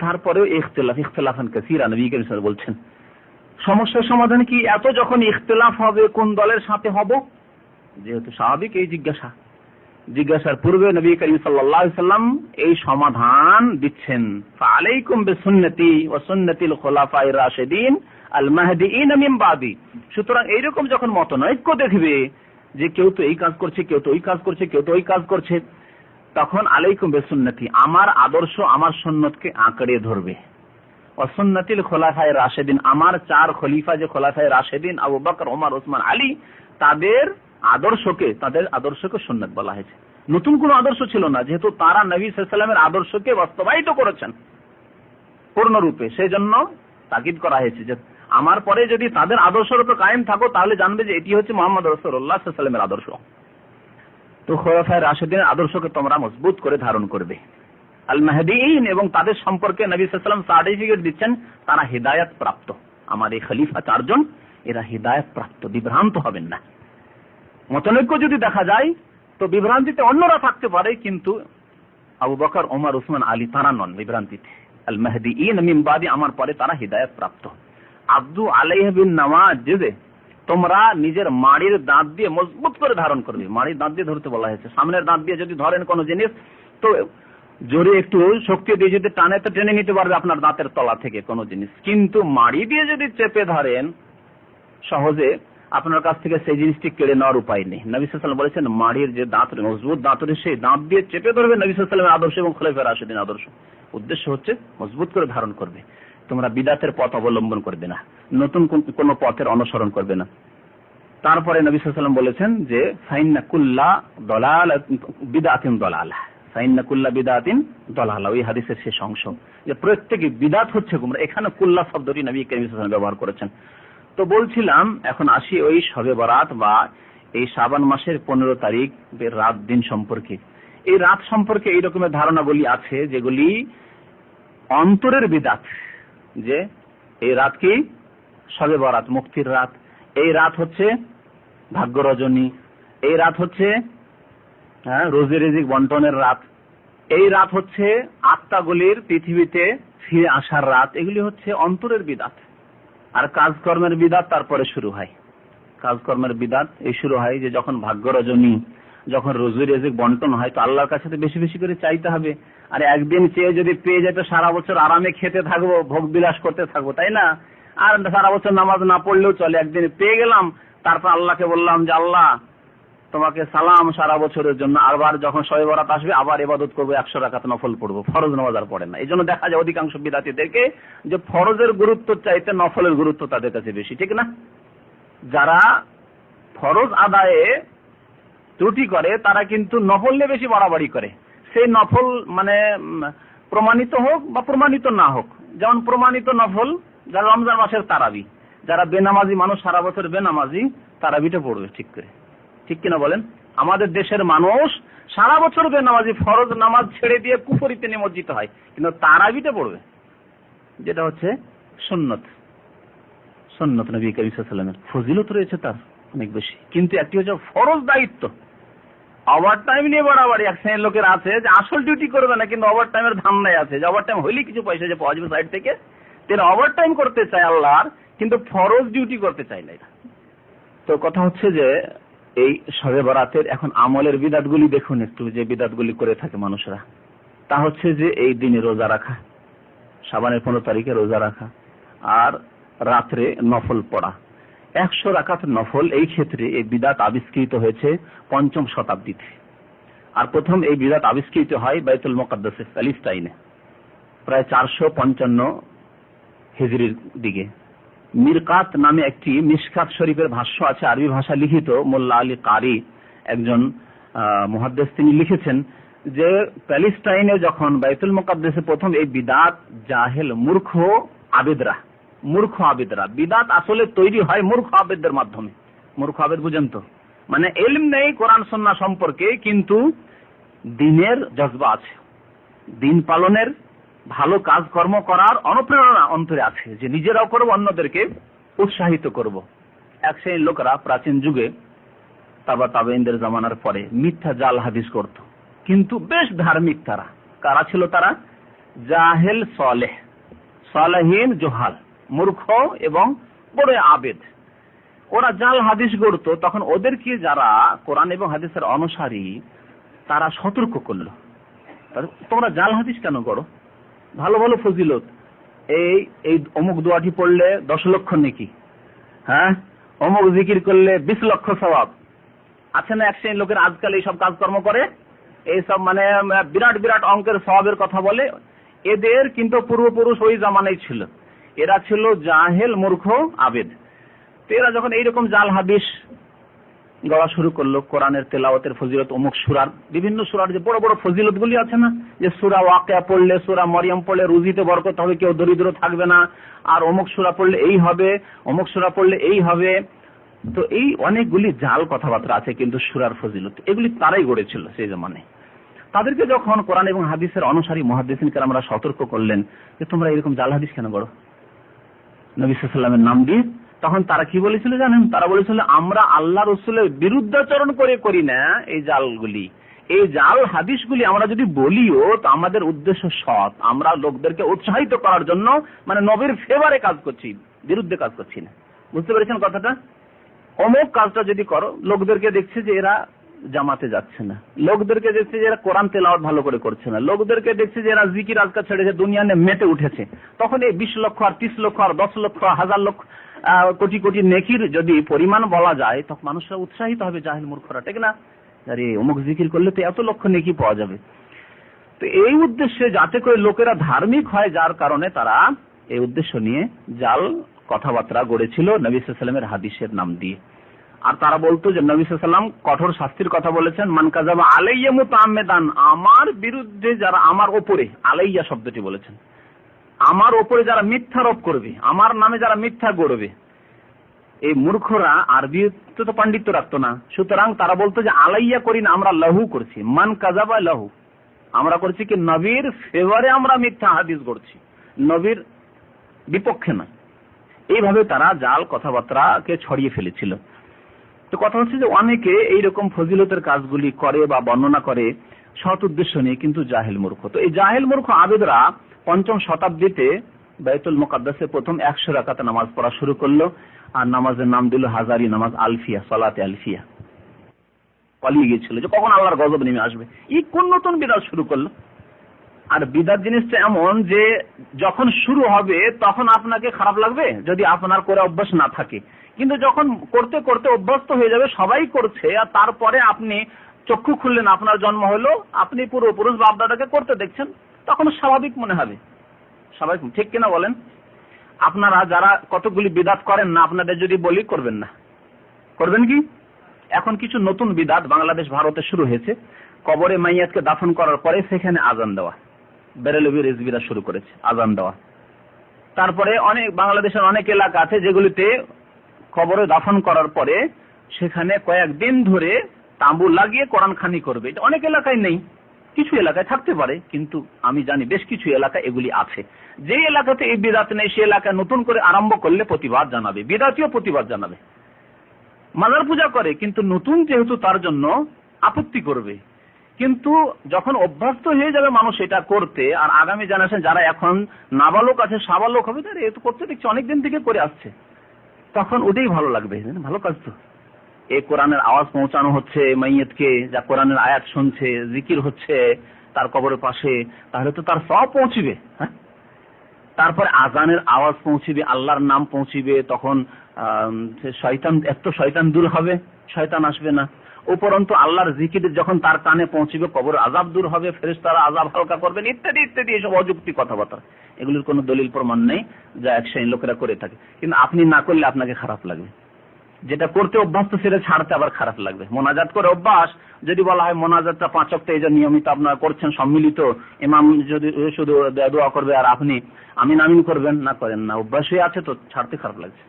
তারপরেও ইখতিলাফান কাসীরা নবী করিম সাল্লাল্লাহু আলাইহি ওয়াসাল্লাম বলছেন। সমস্যার সমাধান কি? এত যখন ইখতিলাফ হবে কোন দলের সাথে হব? যেহেতু স্বাভাবিক এই জিজ্ঞাসার পূর্বে নবী করিম সাল্লাল্লাহু আলাইহি ওয়াসাল্লাম এই সমাধান দিচ্ছেন, ফাআলাইকুম বিসুন্নতি ওয়া সুন্নাতিল খুলাফায়ে রাশিদিন আল মাহদিয়িন মিন বাদি। সুতরাং এইরকম যখন মতনৈক্য দেখবে যে কেউ তো এই কাজ করছে, কেউ তো ওই কাজ করছে, কেউ তো ওই কাজ করছে, তখন আলাইকুম বিসুন্নতি, আমার আদর্শ, আমার সুন্নতকে আঁকড়ে ধরবে। ওয়া সুন্নাতিল খুলাফায়ে রাশিদিন, আমার 4 খলিফা যে খোলাফায়ে রাশিদিন আবু বকর, ওমর, ওসমান, আলী, তাদের আদর্শকে সুন্নাত বলা হয়েছে। নতুন কোন আদর্শ ছিল না, যেহেতু তারা নবী সাল্লাল্লাহু আলাইহি ওয়াসাল্লামের আদর্শকে বাস্তবায়িত করেছেন পূর্ণরূপে, সেই জন্য তাকিদ করা হয়েছে যে আমার পরে যদি তাদের আদর্শের উপর কায়েম থাকো তাহলে জানবে যে এটি হচ্ছে মুহাম্মদ রাসূলুল্লাহ সাল্লাল্লাহু আলাইহি ওয়াসাল্লামের আদর্শ। তো খোলাফায়ে রাশিদিনের আদর্শকে তোমরা মজবুত করে ধারণ করবে। আল মাহদিয়িন, এবং তাদের সম্পর্কে নবী সাল্লাল্লাহু আলাইহি ওয়াসাল্লাম সার্টিফিকেট দিচ্ছেন তারা হিদায়াত প্রাপ্ত। আমার এই খলিফা 4 জন, এরা হিদায়াত প্রাপ্ত, বিভ্রান্ত হবেন না। মতনৈক্য যদি দেখা যায় তো বিভ্রান্তিতে অন্যরা থাকতে পারে, কিন্তু আবু বকর, ওমর, ওসমান, আলী তারা নন বিভ্রান্তিতে। আল মাহদিয়িন মিন বাদি, আমার পরে তারা হিদায়াত প্রাপ্ত। আব্দু আলাইহি বিন নাওয়াজিজ, তোমরা নিজের মাড়ির দাঁত দিয়ে মজবুত করে ধারণ করবে। মাড়ির দাঁত দিয়ে ধরতে বলা হয়েছে। সামনের দাঁত দিয়ে যদি ধরেন কোন জিনিস, তো জোরে একটু শক্তি দিয়ে যদি টানে তো টেনে নিতে পারবে আপনার দাঁতের তলা থেকে কোনো জিনিস, কিন্তু মাড়ি দিয়ে যদি চেপে ধরেন সহজে আপনার কাছ থেকে সেই জিনিসটি কেড়ে নেওয়ার উপায় নেই। নবী সাল্লাল্লাহু আলাইহি ওয়াসাল্লাম বলেছেন মাড়ির যে দাঁত, মজবুত দাঁত, সেই দাঁত দিয়ে চেপে ধরবে নবী সাল্লাল্লাহু আলাইহি ওয়াসাল্লামের আদর্শ এবং খোলাফায়ে রাশিদিন আদর্শ। উদ্দেশ্য হচ্ছে মজবুত করে ধারণ করবে, তোমরা বিদআতের পথ অবলম্বন করবে না, নতুন কোন পথের অনুসরণ করবে না। তারপরে নবী সাল্লাল্লাহু আলাইহি ওয়াসাল্লাম বলেছেন যে ফাইন্না কুল্লা বিদআতিন দালালাহ, ফাইন্না কুল্লা বিদআতিন দালালাহ, ওই হাদিসের শেষ অংশ, যে প্রত্যেক বিদআত হচ্ছে গুমরাহ। এখানে কুল্লা শব্দটি নবী করিম সাল্লাল্লাহু আলাইহি ওয়াসাল্লাম ব্যবহার করেছেন। তো বলছিলাম এখন আসি ওই শবে বরাত বা এই শাবান মাসের 15 তারিখ রাত দিন সম্পর্কে। এই রাত সম্পর্কে এই রকমের ধারণাগুলি আছে যেগুলি অন্তরের বিদআত, যে এই রাত কি শবে বরাত, মুক্তির রাত, এই রাত হচ্ছে ভাগ্য রজনী, এই রাত হচ্ছে রোজি রিজিক বন্টনের রাত, এই রাত হচ্ছে আত্মাগুলির পৃথিবীতে ফিরে আসার রাত। এগুলি হচ্ছে অন্তরের বিদআত। আর কাজকর্মের বিদআত তারপরে শুরু হয়। কাজকর্মের বিদআত এই শুরু হয় যে যখন ভাগ্য রজনী, যখন রোজি রিজিক বন্টন হয়, তো আল্লাহর কাছে বেশি বেশি করে চাইতে হবে। আর একদিন চেয়ে যদি পেয়ে যেত সারা বছর আরামে খেতে থাকবো, ভোগ বিলাস করতে থাকবো, তাই না? আর সারা বছর নামাজ না পড়লেও চলে, একদিন পেয়ে গেলাম, তারপর আল্লাহকে বললাম যে আল্লাহ তোমাকে সালাম সারা বছরের জন্য। আবার যখন শবে বরাত আসবে আবার ইবাদত করবো, 100 রাকাত নফল পড়বো, ফরজ নামাজ আর পড়ে না। এই জন্য দেখা যায় অধিকাংশ বিদআতীদেরকে যে ফরজের গুরুত্ব চাইতে নফলের গুরুত্ব তাদের কাছে বেশি, ঠিক না? যারা ফরজ আদায়ে ত্রুটি করে তারা কিন্তু নফল নিয়ে বেশি বাড়াবাড়ি করে। সেই নফল মানে প্রমাণিত হোক বা প্রমাণিত না হোক, যেমন প্রমাণিত নফল যারা রমজান মাসের তারাবি, যারা বেনামাজি মানুষ সারা বছর বেনামাজি, তারাবিটা পড়বে ঠিক করে, ঠিক কিনা বলেন? আমাদের দেশের মানুষ সারা বছর বেনামাজি, ফরজ নামাজ ছেড়ে দিয়ে কুফরিতে নিমজ্জিত হয়, কিন্তু তারাবিটা পড়বে, যেটা হচ্ছে সুন্নত। সুন্নত নবী করিম সাল্লাল্লাহু আলাইহি ওয়াসাল্লামের ফজিলত রয়েছে তার অনেক বেশি, কিন্তু একটি হচ্ছে ফরজ দায়িত্ব। ওভার টাইম নিয়ে বাড়াবাড়ি। এক শ্রেণীর লোকের আছে যে আসল ডিউটি করবে না, কিন্তু ওভার টাইমের ধান্দায় আছে, যে ওভার টাইম হইলে কিছু পয়সা যে পাওয়া যাবে সাইড থেকে, তারা ওভার টাইম করতে চায় আল্লাহর, কিন্তু ফরজ ডিউটি করতে চায় না। তো কথা হচ্ছে যে এই শবে বরাতের এখন আমলের বিদআতগুলি দেখুন একটু, যে বিদআতগুলি করে থাকে মানুষরা, তা হচ্ছে যে এই দিনে রোজা রাখা, শাবানের 15 তারিখে রোজা রাখা, আর রাত্রে নফল পড়া 100 রাকাত নফল। এই ক্ষেত্রে এই বিদআত আবিষ্কৃত হয়েছে 5ম শতাব্দীতে। আর প্রথম এই বিদআত আবিষ্কৃত হয় বাইতুল মুকাদ্দাসে প্যালেস্টাইনে প্রায় 455 হিজরির দিকে। মিরকাত নামে একটি মিশকাত শরীফের ভাষ্য আছে, আরবি ভাষা লিখিত। মোল্লা আলী কারি একজন মুহাদ্দিস, তিনি লিখেছেন যে প্যালেস্টাইনে যখন বাইতুল মুকাদ্দাসে প্রথম এই বিদআত, জাহেল মূর্খ আবেদরা, বিদআত আসলে তৈরি হয় মূর্খ আবেদদের মাধ্যমে। মূর্খ আবেদ বুঝেন তো, মানে ইলম নেই কোরআন সুন্নাহ সম্পর্কে, কিন্তু দ্বীনের জজবা আছে, দ্বীন পালনের, ভালো কাজ কর্ম করার অনুপ্রেরণা অন্তরে আছে, যে নিজেরাও করব, অন্যদেরকে উৎসাহিত করব। এক শ্রেণীর লোকেরা প্রাচীন যুগে তাবেঈনদের জামানার পরে মিথ্যা জাল হাদিস করত, কিন্তু বেশ ধার্মিক তারা। কারা ছিল তারা? জাহেল সালেহ, সালেহীন জোহাল, মূর্খ এবং বড় আবেদ। ওরা জাল হাদিস গড়ত। তখন ওদেরকে যারা কোরআন এবং হাদিসের অনুসারী তারা সতর্ক করলো, তোমরা জাল হাদিস কেন গড়ো? ভালো ভালো ফজিলত, এই অমুক দোয়াটি পড়লে 10 লক্ষ নেকি, হ্যাঁ, অমুক জিকির করলে 20 লক্ষ সওয়াব। আছে না এক শ্রেণীর লোকের আজকাল এইসব কাজকর্ম করে, এইসব মানে বিরাট বিরাট অঙ্কের সওয়াবের কথা বলে। এদের কিন্তু পূর্বপুরুষ ওই জামানায় ছিল, এরা ছিল জাহেল, মূর্খ, আবেদ। তো এরা যখন এইরকম জাল হাদিস গড়া শুরু করলো, কোরআনের তেলাওয়াতের ফজিলত, অমুক সূরার, বিভিন্ন সূরার যে বড় বড় ফজিলত গুলি আছে না, যে সূরা ওয়াকিয়া পড়লে, সূরা মরিয়ম পড়লে রুজিতে বরকত হবে, কেউ দরিদ্র থাকবে না, আর অমুক সূরা পড়লে এই হবে, অমুক সূরা পড়লে এই হবে। তো এই অনেকগুলি জাল কথাবার্তা আছে কিন্তু সূরার ফজিলত, এগুলি তারাই গড়েছিল সেই জামানায়। তাদেরকে যখন কোরআন এবং হাদিসের অনুসারী মুহাদ্দিসিন কেরামরা সতর্ক করলেন যে তোমরা এরকম জাল হাদিস কেন গড়ো নবী সাল্লাল্লাহু আলাইহি ওয়াসাল্লামের নাম দিয়ে, তখন তারা কি বলেছিল জানেন? তারা বলেছিল আমরা আল্লাহ রাসূলের বিরুদ্ধাচরণ করে করি না এই জালগুলি, এই জাল হাদিসগুলি আমরা যদি বলিও তো আমাদের উদ্দেশ্য সৎ, আমরা লোকদেরকে উৎসাহিত করার জন্য, মানে নবীর ফেভারে কাজ করছি, বিরুদ্ধে কাজ করছি না। বুঝতে পেরেছেন কথাটা? অমুক কাজটা যদি করো, লোকদেরকে দেখছে যে এরা জামাতে যাচ্ছে না, লোকদেরকে দেখছে যে এরা কোরআন তেলাওয়াত ভালো করে করছে না, লোকদেরকে দেখছে যে এরা জিকির আজকাল ছেড়েছে, দুনিয়া নিয়ে মেতে উঠেছে, তখন এই 20 লক্ষ আর 30 লক্ষ আর 10 লক্ষ, হাজার লক্ষ, কোটি কোটি নেকির যদি পরিমাণ বলা যায়, তখন মানুষরা উৎসাহিত হবে, জাহিল মূর্খরা, ঠিক না? আরে অমুক জিকির করলে তো এত লক্ষ নেকি পাওয়া যাবে। তো এই উদ্দেশ্যে যাতে করে লোকেরা ধার্মিক হয়, যার কারণে তারা এই উদ্দেশ্য নিয়ে জাল কথাবার্তা গড়েছিল নবী সাল্লাল্লাহু আলাইহি ওয়াসাল্লামের হাদিসের নাম দিয়ে। আর তারা বলতো যে নবী সাল্লাল্লাহু আলাইহি ওয়াসাল্লাম কঠোর শাস্তির কথা বলেছেন, মান কাযাবা আলাইয়া মুতাআম্মিদান, আমার বিরুদ্ধে যারা, আমার উপরে, আলাইয়া শব্দটি বলেছেন, আমার উপরে যারা মিথ্যারোপ করবে, আমার নামে যারা মিথ্যা গড়বে। এই মূর্খরা আরবিতে তো পাণ্ডিত্য রাখতো না, সুতরাং তারা বলতো যে আলাইয়া করি না, আমরা লাহু করছি, মান কাযাবা লাহু, আমরা করছি কি নবীর ফেভারে আমরা মিথ্যা হাদিস গড়ছি, নবীর বিপক্ষে নয়। এইভাবে তারা জাল কথাবার্তাকে ছড়িয়ে ফেলেছিল। তো কথা হচ্ছে যে অনেকে এইরকম ফজিলতের কাজগুলি করে বা বর্ণনা করে সৎ উদ্দেশ্য নিয়ে, কিন্তু জাহেল মূর্খ। তো এই জাহেল মূর্খ আবেদরা 5ম শতাব্দীতে বাইতুল মুকাদ্দাসে প্রথম 100 রাকাত নামাজ পড়া শুরু করলো, আর নামাজের নাম দিল হাজারি নামাজ, আলফিয়া, সালাতে আলফিয়া। পালিয়ে গিয়েছিল যে কখন আল্লাহর গজব নেমে আসবে। এই কোন নতুন বিদআত শুরু করলো? আর বিদআত জিনিসটা এমন যে যখন শুরু হবে তখন আপনাকে খারাপ লাগবে যদি আপনার করে অভ্যাস না থাকে, কিন্তু যখন করতে করতে অভ্যস্ত হয়ে যাবে, সবাই করছে, আর তারপরে আপনি চক্ষু খুললেন, আপনার জন্ম হলো, আপনি পূর্বপুরুষ বাপ দাদাকে করতে দেখছেন, তখন স্বাভাবিক মনে হবে। স্বাভাবিক, ঠিক কিনা বলেন? আপনারা যারা কতগুলি বিদআত করেন না, আপনাদের যদি বলি করবেন না, করবেন কি? এখন কিছু নতুন বিদআত বাংলাদেশ, ভারতে শুরু হয়েছে। কবরে মাইয়াতকে দাফন করার পরে সেখানে আজান দেওয়া, বেরেলভী রিজভিরা শুরু করেছে আজান দেওয়া। তারপরে অনেক বাংলাদেশের অনেক এলাকা আছে যেগুলিতে কবরে দাফন করার পরে সেখানে কয়েকদিন ধরে তাঁবু লাগিয়ে কোরআন খানি করবে। এটা অনেক এলাকায় নেই, কিছু এলাকায় থাকতে পারে, কিন্তু আমি জানি বেশ কিছু এলাকায় এগুলি আছে। যে এলাকাতে এই বিদআত নেই সে এলাকায় নতুন করে আরম্ভ করলে প্রতিবাদ জানাবে, বিদআতীয় প্রতিবাদ জানাবে। মাজার পূজা করে কিন্তু নতুন যেহেতু তার জন্য আপত্তি করবে, কিন্তু যখন অভ্যস্ত হয়ে যাবে মানুষ এটা করতে, আর আগামী জেনারেশন যারা এখন নাবালক আছে, সাবালক হবে, তারা এ তো করতে দেখছি অনেকদিন থেকে করে আসছে, তখন ওটাই ভালো লাগবে, ভালো কাজ তো। এই কোরআনের আওয়াজ পৌঁছানো হচ্ছে মাইয়াতকে, যা কোরআনের আয়াত শুনছে, জিকির হচ্ছে তার কবরের পাশে, তাহলে তো তার সব পৌঁছিবে। হ্যাঁ, তারপরে আজানের আওয়াজ পৌঁছিবে, আল্লাহর নাম পৌঁছিবে, তখন শয়তান, এত শয়তান দূর হবে, শয়তান আসবে না। উপরন্তু আল্লাহর জিকির যখন তার কানে পৌঁছিবে, কবর আযাব দূর হবে, ফেরেশতারা আযাব হালকা করবেন, ইত্যাদি ইত্যাদি। এসব অযৌক্তিক কথাবার্তা, এগুলোর কোনো দলিল প্রমাণ নেই, যা এক শ্রেণীর লোকেরা করে থাকে। কিন্তু আপনি না করলে আপনাকে খারাপ লাগবে, যেটা করতে অভ্যস্ত সেটা ছাড়তে আবার খারাপ লাগবে। মোনাজাত করে অভ্যাস, যদি বলা হয় মোনাজাতটা 5 ওয়াক্ত এই যে নিয়মিত আপনারা করছেন সম্মিলিত, ইমাম যদি শুধু দোয়া করবে আর আপনি আমিন আমিন করবেন, না করেন না, অভ্যাস হয়ে আছে তো ছাড়তে খারাপ লাগছে।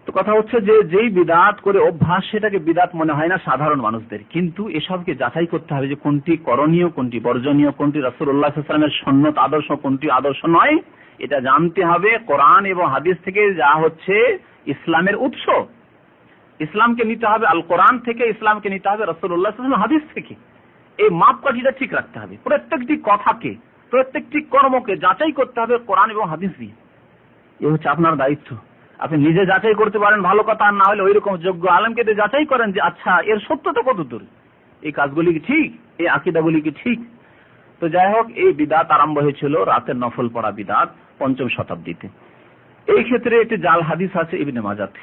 তো কথা হচ্ছে যে যেই বিদআত করে অভ্যাস সেটাকে বিদআত মনে হয় না সাধারণ মানুষদের, কিন্তু এসবকে যাচাই করতে হবে যে কোনটি করণীয়, কোনটি বর্জনীয়, কোনটি রাসূলুল্লাহ সাল্লাল্লাহু আলাইহি ওয়াসাল্লামের সুন্নাত আদর্শ, কোনটি আদর্শ নয়, এটা জানতে হবে। কোরআন এবং হাদিস থেকে যা হচ্ছে ইসলামের উৎস, ইসলামকে নিতে হবে আল কোরআন থেকে, ইসলামকে নিতে হবে রাসূলুল্লাহ সাল্লাল্লাহু আলাইহি ওয়াসাল্লাম হাদিস থেকে। এই মাপকাঠিটা ঠিক রাখতে হবে, প্রত্যেকটি কথাকে, প্রত্যেকটি কর্মকে যাচাই করতে হবে কোরআন এবং হাদিস দিয়ে। এই হচ্ছে আপনার দায়িত্ব। আপনি নিজে যাচাই করতে পারেন ভালো কথা, আর না হলে ওই রকম যোগ্য আলেমকে দিয়ে যাচাই করেন যে আচ্ছা এর সত্যতা কতদূর, এই কাজগুলি কি ঠিক, এই আকীদাগুলি কি ঠিক। তো যাই হোক, এই বিদআত আরম্ভ হয়েছিল রাতের নফল পড়া বিদআত ৫ম শতাব্দীতে। এই ক্ষেত্রে একটি জাল হাদিস আছে ইবনে মাজাতে,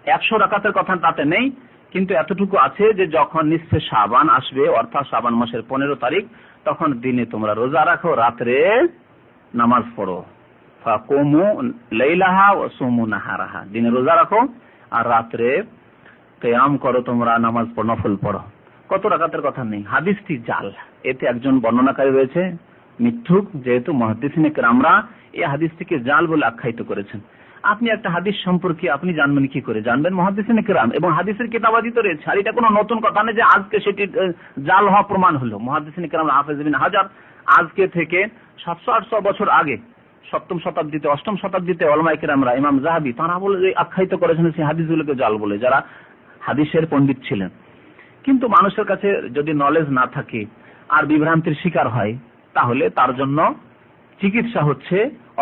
১০০ রাকাতের কথা তাতে নেই, কিন্তু এতটুকু আছে যে যখন নিসফে শাবান আসবে, অর্থাৎ শাবান মাসের 15 তারিখ, তখন দিনে তোমরা রোজা রাখো, রাত্রে নামাজ পড়ো। ফাকুমু লাইলাহা ওয়া সুমু নাহারাহা, দিনে রোজা রাখো আর রাত্রে কিয়াম করো, তোমরা নামাজ পড়ো, নফল পড়ো। কত রাকাতের কথা নেই, হাদিসটি জাল। এতে একজন বর্ণনাকারী রয়েছে মিথ্যুক, যেহেতু মুহাদ্দিসিনে কেরামরা এই হাদিসটিকে জাল বলে আখ্যায়িত করেছেন। আপনি একটা হাদিস সম্পর্কে আপনি জানবেন কি করে? জানবেন মুহাদ্দিসিনে কেরাম, এবং হাদিসের কিতাবাদি তো রয়েছে। আর এটা কোনো নতুন কথা নেই যে আজকে সেটি জাল হওয়া প্রমাণ হলো। মুহাদ্দিসিনে কেরাম হাফেজ ইবনে হাজার আজকে থেকে 700-800 বছর আগে 7ম শতাব্দীতে 8ম শতাব্দীতে উলামায়ে কেরামরা, ইমাম যাহাবী, তারা বলে যে আখ্যায়িত করেছেন সেই হাদিসগুলোকে জাল বলে, যারা হাদিসের পণ্ডিত ছিলেন। কিন্তু মানুষের কাছে যদি নলেজ না থাকে আর বিভ্রান্তির শিকার হয়, তাহলে তার জন্য চিকিৎসা হচ্ছে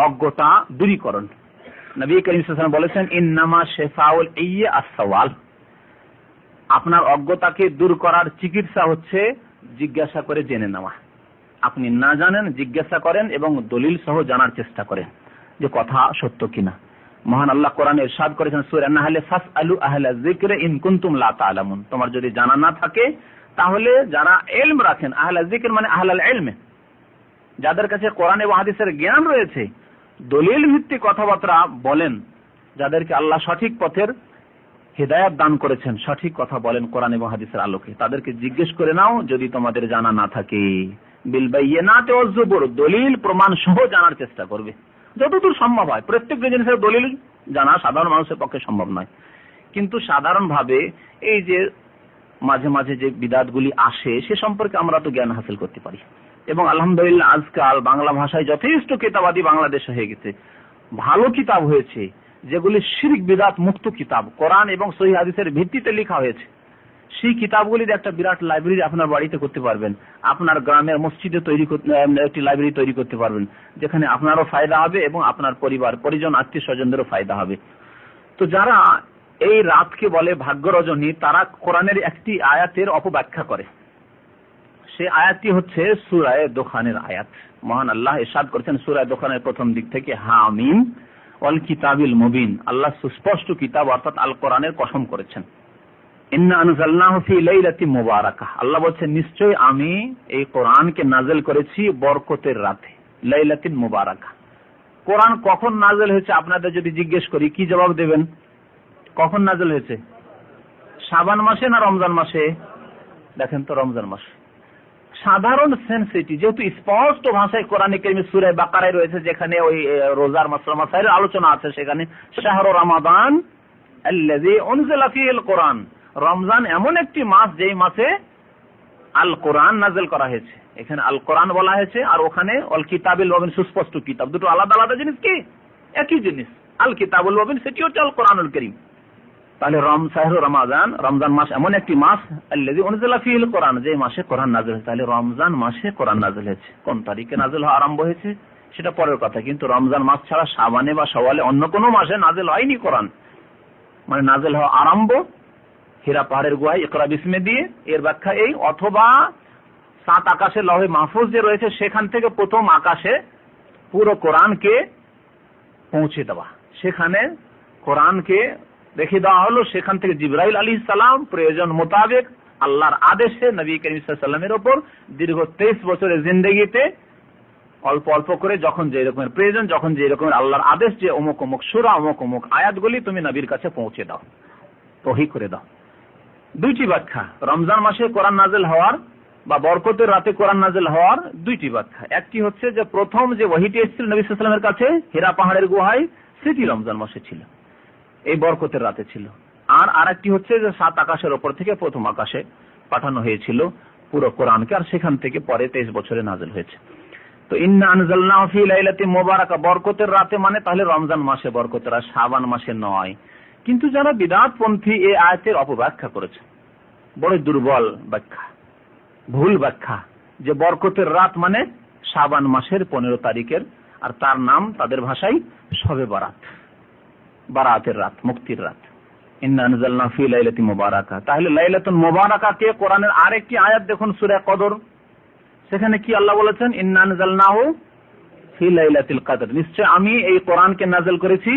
অজ্ঞতা দূরীকরণ। নবী করিম সাল্লাল্লাহু আলাইহি ওয়াসাল্লাম বলেছেন, ইন্নামা শিফাউল ইয়্যা আস-সাওয়াল, আপনার অজ্ঞতাকে দূর করার চিকিৎসা হচ্ছে জিজ্ঞাসা করে জেনে নেওয়া। আপনি না জানেন, জিজ্ঞাসা করেন এবং দলিল সহ জানার চেষ্টা করেন যে কথা সত্য কিনা। মহান আল্লাহ কোরআনে ইরশাদ করেছেন সূরা আন-নাহলে, ফাসআলু আহলা যিকরি ইন কুনতুম লা তা'লামুন, তোমার যদি জানা না থাকে তাহলে যারা ইলম রাখেন, আহলা যিকর মানে আহলাল ইলম, যাদের কাছে কোরআন এবং হাদিসের জ্ঞান রয়েছে, দলিল ভিত্তিক কথাবার্তা বলেন, যাদেরকে আল্লাহ সঠিক পথের হিদায়াত দান করেছেন, সঠিক কথা বলেন কোরআন এবং হাদিসের আলোকে, তাদেরকে জিজ্ঞেস করে নাও যদি তোমাদের জানা না থাকে। বিল বাইয়িনাতি ওয়াজ জুবুর, দলিল প্রমাণ সহ জানার চেষ্টা করবে যতদূর সম্ভব হয়। প্রত্যেক জিনিসের দলিল জানা সাধারণ মানুষের পক্ষে সম্ভব নয়, কিন্তু সাধারণভাবে এই যে মাঝে মাঝে যে বিদআতগুলি আসে সে সম্পর্কে আমরা তো জ্ঞান হাসিল করতে পারি। এবং আলহামদুলিল্লাহ আজকাল বাংলা ভাষায় যথেষ্ট কিতাবাদি বাংলাদেশে হয়ে গেছে, ভালো কিতাব হয়েছে যেগুলি শিরক বিদআত মুক্ত কিতাব, কোরআন এবং সহিহ হাদিসের ভিত্তিতে লেখা হয়েছে। সেই কিতাবগুলির একটা বিরাট লাইব্রেরি আপনার বাড়িতে করতে পারবেন, আপনার গ্রামের মসজিদে একটি লাইব্রেরি তৈরি করতে পারবেন, যেখানে আপনারও ফায়দা হবে এবং আপনার পরিবার পরিজন আত্মীয় স্বজনদেরও ফায়দা হবে। তো যারা এই রাতকে বলে ভাগ্য রজনী, তারা কোরআনের একটি আয়াতের অপব্যাখ্যা করে। সে আয়াতটি হচ্ছে সূরা দুখানের আয়াত। মহান আল্লাহ ইরশাদ করেছেন সূরা দুখানের প্রথম দিক থেকে, হামিম ওয়াল কিতাবিল মুবিন, আল্লাহ সুস্পষ্ট কিতাব অর্থাৎ আল কোরআনের কসম করেছেন। ইন্না আনজালনাহু ফি লাইলাতিন মুবারাকাহ, আল্লাহ বলেছেন নিশ্চয়ই আমি এই কোরআনকে নাযিল করেছি বরকতের রাতে, লাইলাতিন মুবারাকাহ। কোরআন কখন নাযিল হয়েছে আপনাদের যদি জিজ্ঞেস করি কি জবাব দেবেন? কখন নাযিল হয়েছে? শাবান মাসে না রমজান মাসে? দেখেন তো, রমজান মাসে। সাধারণ সেন্স এটি, যেহেতু স্পষ্ট ভাষায় কোরআনে কারীমে সূরা বাকারায় রয়েছে, যেখানে ওই রোজার মাসাইলের আলোচনা আছে, সেখানে শাহরু রমাদান আল্লাযী উনজিলা ফীহিল কোরআন, রমজান এমন একটি মাস যেই মাসে আল কোরআন নাযিল করা হয়েছে। এখানে আল কোরআন বলা হয়েছে আর ওখানে আল কিতাবিল মুবিন, সুস্পষ্ট কিতাব। দুটো আলাদা আলাদা জিনিস কি? একই জিনিস। আল কিতাবুল মুবিন সেটি হচ্ছে আল কোরআনুল কারীম। তাহলে শাহরু রমাদান, রমজান মাস এমন একটি মাস আল্লাযী উনজিলা ফীহিল কোরআন, যে মাসে কোরআন নাযিল হয়েছে। তাহলে রমজান মাসে কোরআন নাযিল হয়েছে। কোন তারিখে নাযিল হওয়া আরম্ভ হয়েছে সেটা পরের কথা, কিন্তু রমজান মাস ছাড়া শাবানে বা শাওয়ালে অন্য কোনো মাসে নাযিল হয়নি কোরআন। মানে নাযিল হওয়া আরম্ভ হীরা পাহাড়ের গুহায় ইকরা বিসমে দিয়ে। এর ব্যাখ্যা এই, অথবা 7 আকাশে লৌহে মাহফুজ যে রয়েছে সেখান থেকে প্রথম আকাশে পুরো কোরআনকে পৌঁছে দেওয়া, সেখানে কোরআনকে রেখে দেওয়া হলো। সেখান থেকে জিবরাইল আলাইহিস সালাম প্রয়োজন মোতাবেক আল্লাহর আদেশে নবী করিম সাল্লাল্লাহু আলাইহি ওয়াসাল্লামের উপর দীর্ঘ 23 বছরের জিন্দেগিতে অল্প অল্প করে যখন যে রকমের প্রয়োজন, যখন যে রকমের আল্লাহর আদেশ যে অমুক অমুক সূরা অমুক অমুক আয়াতগুলি তুমি নবীর কাছে পৌঁছে দাও, ওহী করে দাও। দুইটি ব্যাখ্যা রমজান মাসে কোরআন নাযিল হওয়ার বা বরকতের রাতে কোরআন নাযিল হওয়ার, দুইটি ব্যাখ্যা। একটি হচ্ছে যে প্রথম যে ওহীটি এসেছিল নবী সাল্লাল্লাহু আলাইহি ওয়াসাল্লামের কাছে হীরা পাহাড়ের গুহায়, সেটি রমজান মাসে ছিল, এই বরকতের রাতে ছিল। আর আরেকটি হচ্ছে যে 7 আকাশের উপর থেকে প্রথম আকাশে পাঠানো হয়েছিল পুরো কোরআনকে, আর সেখান থেকে পরে 23 বছরে নাযিল হয়েছে। তো ইন্না আনজালনাহু ফি লাইলাতিন মুবারাকা, বরকতের রাতে মানে তাহলে রমজান মাসে বরকতের রাত, শাবান মাসে নয়। কিন্তু যারা বিদআতপন্থী এই আয়াতের অপব্যাখ্যা করেছে, বড় দুর্বল ব্যাখ্যা, ভুল ব্যাখ্যা, যে বরকতের রাত মানে শাবান মাসের 15 তারিখের, আর তার নাম তাদের ভাষায় শবে বারাত, বারাতের রাত, মুক্তির রাত। ইন্না আনজালনা ফি লাইলাতিন মুবারাকা। তাহলে লাইলাতুল মুবারাকা কে কোরআনের আরেকটি আয়াত দেখুন সূরা কদর, সেখানে কি আল্লাহ বলেছেন? ইন্না আনজালনাহু ফি লাইলাতিল কদর। নিশ্চয় আমি এই কোরআনকে নাযিল করেছি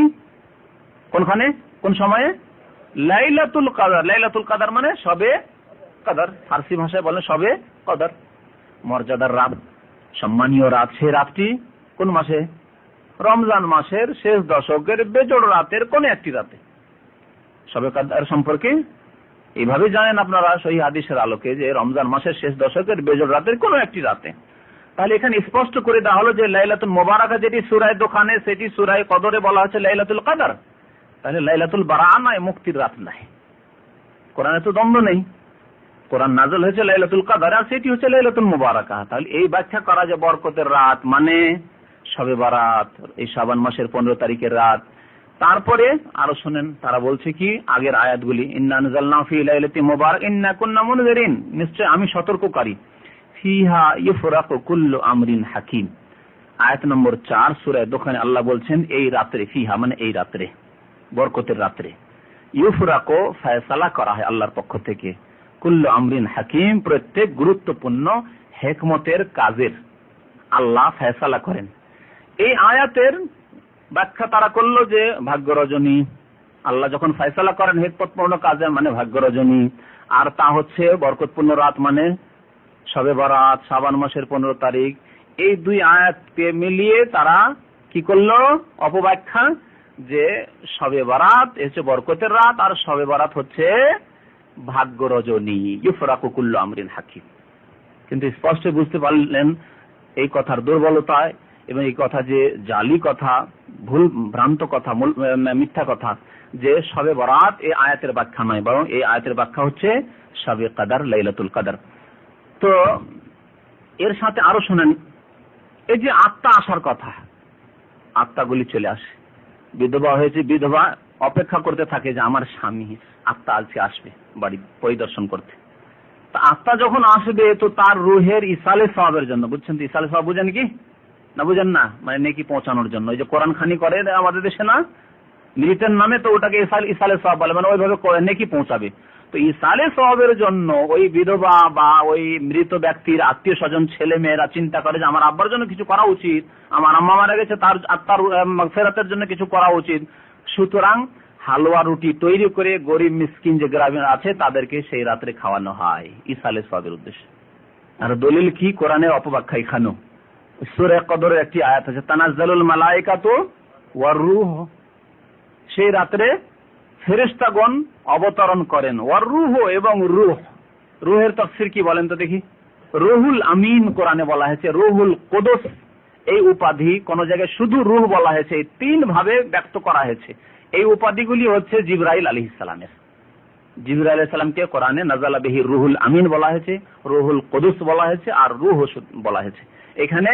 কোনখানে, কোন সময়ে? লাইলাতুল কদর। লাইলাতুল কদর মানে শবে কদর, ফার্সি ভাষায় বলেন শবে কদর, মর্যাদার রাত, সম্মানীয় রাত। সেই রাতটি কোন মাসে? রমজান মাসের শেষ দশকের বেজোড় রাতের কোন একটি রাতে। শবে কদর সম্পর্কে এইভাবে জানেন আপনারা সহিহ হাদিসের আলোকে যে রমজান মাসের শেষ দশকের বেজোড় রাতের কোন একটি রাতে। তাহলে এখানে স্পষ্ট করে দেওয়া হলো যে লাইলাতুল মুবারাকা যেটি সূরা দোকানে, সেটি সূরা কদরে বলা হচ্ছে লাইলাতুল কদর। তাহলে লাইলাতুল বারাআ নয়, মুক্তির রাত নাই। কোরআনে তো দ্বন্দ্ব নেই, কোরআন নাযিল হয়েছে লাইলাতুল কদর আর সেটি হচ্ছে লাইলাতুল মুবারাকা। তাহলে এই ব্যাখ্যা করা যে বরকতের রাত মানে শবে বারাত, এই শাবান মাসের 15 তারিখের রাত। তারপরে আরো শুনেন তারা বলছে কি আগের আয়াতগুলি, ইন্না আনজালনা ফি লাইলাতিন মুবারাক ইন্না কুন্না মুনজিরিন, নিশ্চয় আমি সতর্ককারী, ফিহা ইফরাকু কুল্লু আমরিন হাকিম। আয়াত নম্বর 4 সূরা দোকানে আল্লাহ বলছেন এই রাত্রে, ফিহা মানে এই রাত্রে, বরকতের রাত্রে, ইফরাকু ফয়সালা করা হয় আল্লাহর পক্ষ থেকে, কুল্লু আমরিন হাকিম প্রত্যেক গুরুত্বপূর্ণ হিকমতের কাজের আল্লাহ ফয়সালা করেন। এই আয়াতের ব্যাখ্যা তারা করলো যে ভাগ্য রজনী, আল্লাহ যখন ফয়সালা করেন হিকমতপূর্ণ কাজে মানে ভাগ্য রজনী, আর তা হচ্ছে বরকতপূর্ণ রাত মানে শবে বারাত, শাবান মাসের 15 তারিখ। এই দুই আয়াতকে মিলিয়ে তারা কি করলো? অপব্যাখ্যা, যে শবে বারাত হচ্ছে বরকতের রাত আর শবে বারাত হচ্ছে ভাগ্য রজনী, ইফরাকু কুল্লু আমরিন হাকিম। কিন্তু স্পষ্ট বুঝতে পারলেন এই কথার দুর্বলতায় এবং এই কথা যে জালি কথা, ভুল ভ্রান্ত কথা, মিথ্যা কথা, যে শবে বারাত এই আয়াতের ব্যাখ্যা নয়, বরং এই আয়াতের ব্যাখ্যা হচ্ছে শবে কদর, লাইলাতুল কদর। তো এর সাথে আরো শুনেন, এই যে আত্মা আসার কথা, আত্মাগুলি চলে আসে, বিধবা হয়েছে, বিধবা অপেক্ষা করতে থাকে যে আমার স্বামী আত্মা আজকে আসবে বাড়ি পরিদর্শন করতে। তা আত্মা যখন আসবে তো তার রুহের ইসালে সওয়াবের জন্য, বুঝছেন তো ইসালে সওয়াব বুঝেন কি না? বুঝেন না? মানে নেকি পৌঁছানোর জন্য। এই যে কোরআন খানি করে আমাদের দেশে না, মৃতের নামে, তো ওটাকে ইসালে সওয়াব বলে, মানে ওইভাবে নেকি পৌঁছাবে। তো ইসালে সওয়াবের জন্য ওই বিধবা বা ওই মৃত ব্যক্তির আত্মীয় স্বজন ছেলে মেয়েরা চিন্তা করে যে আমার আব্বার জন্য কিছু করা উচিত, আমার আম্মা মারা গেছে তার আত্মার মাগফিরাতের জন্য কিছু করা উচিত। সুতরাং হালুয়া রুটি তৈরি করে গরিব মিসকিন যে গ্রামে আছে তাদেরকে সেই রাত্রে খাওয়ানো হয় ইসালে সওয়াবের উদ্দেশ্যে। আর দলিল কি? কোরআনের অপব্যাখ্যা এখানেও। সূরা কদরের একটি আয়াত আছে, তানাজ্জালুল মালায়েকাতু ওয়ার রূহ, সেই রাত্রে ফেরেশতাগণ অবতরণ করেন, ওয়ার রূহ এবং রূহ। রূহের তাফসীর কি বলেন তো দেখি? রুহুল আমিন কোরআনে বলা হয়েছে, রুহুল কুদুস এই উপাধি কোন জায়গায় শুধু রূহ বলা হয়েছে, এই তিন ভাবে ব্যক্ত করা হয়েছে। এই উপাধিগুলি হচ্ছে জিবরাইল আলাইহিস সালামের। জিবরাইল আলাইহিস সালামকে কোরআনে নাযালা বিহি রুহুল আমিন বলা হয়েছে, রুহুল কুদুস বলা হয়েছে, আর রূহ বলা হয়েছে। এখানে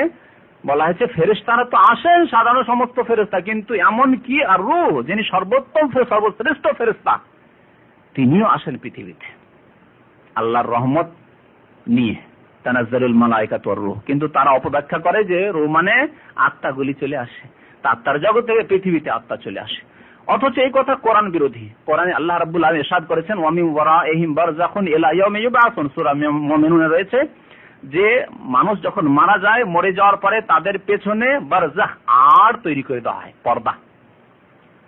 বলা হয়েছে ফেরেশতারা তো আসেন সাধারণ সমস্ত ফেরেশতা, কিন্তু এমন কি আর রূহ যিনি সর্বোত্তম সর্বশ্রেষ্ঠ ফেরেশতা তিনিও আসেন পৃথিবীতে আল্লাহর রহমত নিয়ে, তানাজ্জালুল মালায়েকাতু ওয়ার রূহ। কিন্তু তারা অপব্যাখ্যা করে যে রূহ মানে আত্মাগুলি চলে আসে, আত্মার জগৎ থেকে পৃথিবীতে আত্মা চলে আসে। অথচ এই কথা কোরআন বিরোধী। কোরআনে আল্লাহ রাব্বুল আলামিন ইরশাদ করেছেন, ওয়া মিন ওয়ারাইহিম বারযাখুন ইলা ইয়াউমি ইউবআসুন, সূরা মুমিনুনে রয়েছে যে মানুষ যখন মারা যায়, মরে যাওয়ার পরে তাদের পেছনে বারজাহ আড় তৈরি করে দেওয়া হয়, পর্দা,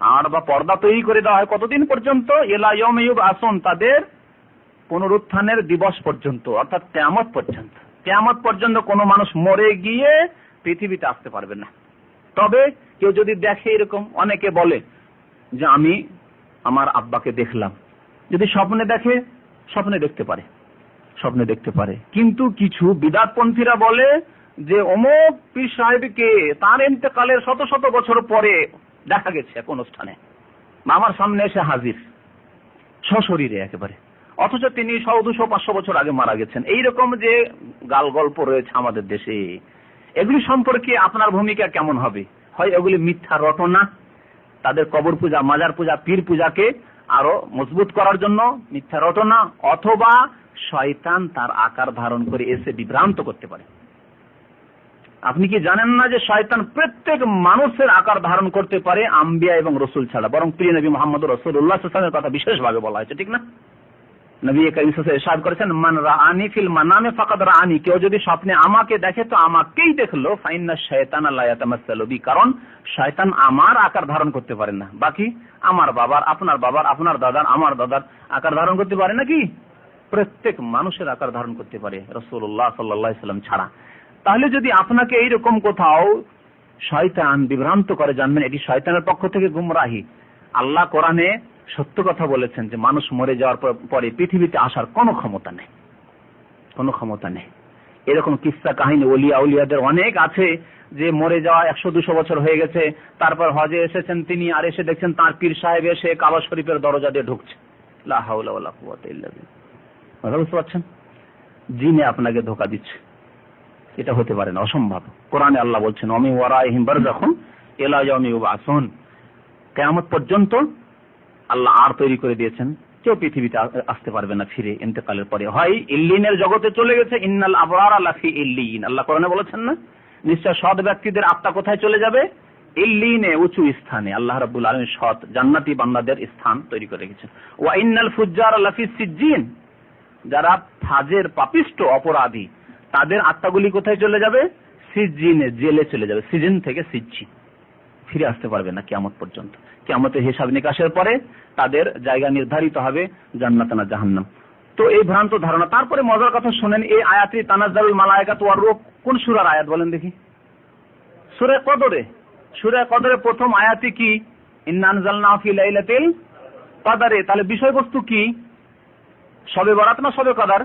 আড় বা পর্দা তৈরি করে দেওয়া হয়। কতদিন পর্যন্ত? ইলা ইয়াউমি ইউবআসুন, তাদের পুনরুত্থানের দিবস পর্যন্ত, অর্থাৎ কিয়ামত পর্যন্ত। কিয়ামত পর্যন্ত কোনো মানুষ মরে গিয়ে পৃথিবীতে আসতে পারবে না। তবে কেউ যদি দেখে, এরকম অনেকে বলে যে আমি আমার আব্বাকে দেখলাম, যদি স্বপ্নে দেখে, স্বপ্নে দেখতে পারে, স্বপ্নে দেখতে পারে। কিন্তু কিছু বিদআতপন্থীরা বলে যে অমুক পীর সাহেবকে তার ইন্তেকালের শত শত বছর পরে দেখা গেছে এক অনুষ্ঠানে, আমার সামনে এসে হাজির সশরীরে একেবারে, অথচ তিনি 100-200-500 বছর আগে মারা গেছেন। এইরকম যে গাল গল্প রয়েছে আমাদের দেশে, এগুলি সম্পর্কে আপনার ভূমিকা কেমন হবে? হয় এগুলি মিথ্যা রটনা, তাদের কবর পূজা, মাজার পূজা, পীর পূজাকে আরো মজবুত করার জন্য মিথ্যা রটনা, অথবা শয়তান তার আকার ধারণ করে এসে বিভ্রান্ত করতে পারে। আপনি কি জানেন না যে শয়তান প্রত্যেক মানুষের আকার ধারণ করতে পারে, আম্বিয়া এবং রসুল ছাড়া? বরং প্রিয় নবী মুহাম্মদ রাসূলুল্লাহ সাল্লাল্লাহু আলাইহি ওয়াসাল্লামের কথা বিশেষভাবে বলা হয়েছে, ঠিক না? নবী কারীম সাল্লাল্লাহু আলাইহি ওয়াসাল্লাম ইরশাদ করেছেন, মান রাআনি ফিল মানামে ফাকাদ রাআনি, কেউ যদি স্বপ্নে আমাকে দেখে তো আমাকেই দেখলো। ফাইন্না শাইতানা লা ইয়াতামাসসালু বি, কারণ শয়তান আমার আকার ধারণ করতে পারে না। বাকি আমার বাবার, আপনার বাবার, আপনার দাদার, আমার দাদার আকার ধারণ করতে পারে নাকি? প্রত্যেক মানুষের আকার ধারণ করতে পারে, রাসূলুল্লাহ সাল্লাল্লাহু আলাইহি ওয়াসাল্লাম ছাড়া। তাহলে যদি আপনাকে এইরকম কোথাও শয়তান বিভ্রান্ত করে, জানবেন এটি শয়তানের পক্ষ থেকে গুমরাহি। আল্লাহ কোরআনে সত্য কথা বলেছেন যে মানুষ মরে যাওয়ার পরে পৃথিবীতে আসার কোনো ক্ষমতা নেই, কোনো ক্ষমতা নেই। এরকম কিস্সা কাহিনী ওলিয়া উলিয়াদের অনেক আছে, যে মরে যাওয়া 100-200 বছর হয়ে গেছে, তারপর হজে এসেছেন তিনি, আর এসে দেখছেন তার পীর সাহেব এসে কাবা শরীফের দরজা দিয়ে ঢুকছে। লা হাওলা ওয়ালা কুওয়াতা ইল্লা বিল্লাহ। বুঝতে পারছেন? জিনে আপনাকে ধোঁকা দিচ্ছে, এটা হতে পারে না, অসম্ভব। কোরআনে আল্লাহ বলছেন, ওয়া মিন ওয়ারাইহিম বারযাখুন ইলা ইয়াউমি ইউবআসুন, কিয়ামত পর্যন্ত আল্লাহ আর তৈরি করে দিয়েছেন, কেউ পৃথিবীতে আসতে পারবে না ফিরে ইন্তেকালের পরে। হয় ইল্লিনের জগতে চলে গেছে, ইন্নাল আবরারা লাফি ইল্লিন, আল্লাহ কোরআনে বলেছেন না, নিশ্চয় সৎ ব্যক্তিদের আত্মা কোথায় চলে যাবে? ইল্লিনে, উঁচু স্থানে। আল্লাহ রাব্বুল আলামিন সৎ জান্নাতি বান্দাদের স্থান তৈরি করে রেখেছেন। ওয়া ইন্নাল ফুজ্জারা লাফি সিজ্জিন, যারা ফাজের পাপিষ্ট অপরাধী তাদের আত্মাগুলি কোথায় চলে যাবে? সিজ্জিনে, জেলে চলে যাবে। সিজন থেকে সিজ্জিন, ফিরে আসতে পারবে না কিয়ামত পর্যন্ত। কিয়ামতের হিসাব নিকাশের পরে তাদের জায়গা নির্ধারিত হবে জান্নাত না জাহান্নাম। তো এই ভ্রান্ত ধারণা। তারপরে মজার কথা শুনেন, এই আয়াতটি তানাজ্জালুল মালায়েকাতু ওয়ার রূহ কোন সূরার আয়াত বলেন দেখি? সূরা কদরে। সূরা কদরে প্রথম আয়াতটি কি? ইন্না আনজালনাহু ফি লাইলাতিল কদরে। তাহলে বিষয়বস্তু কি? শবে বরাত না শবে কদর?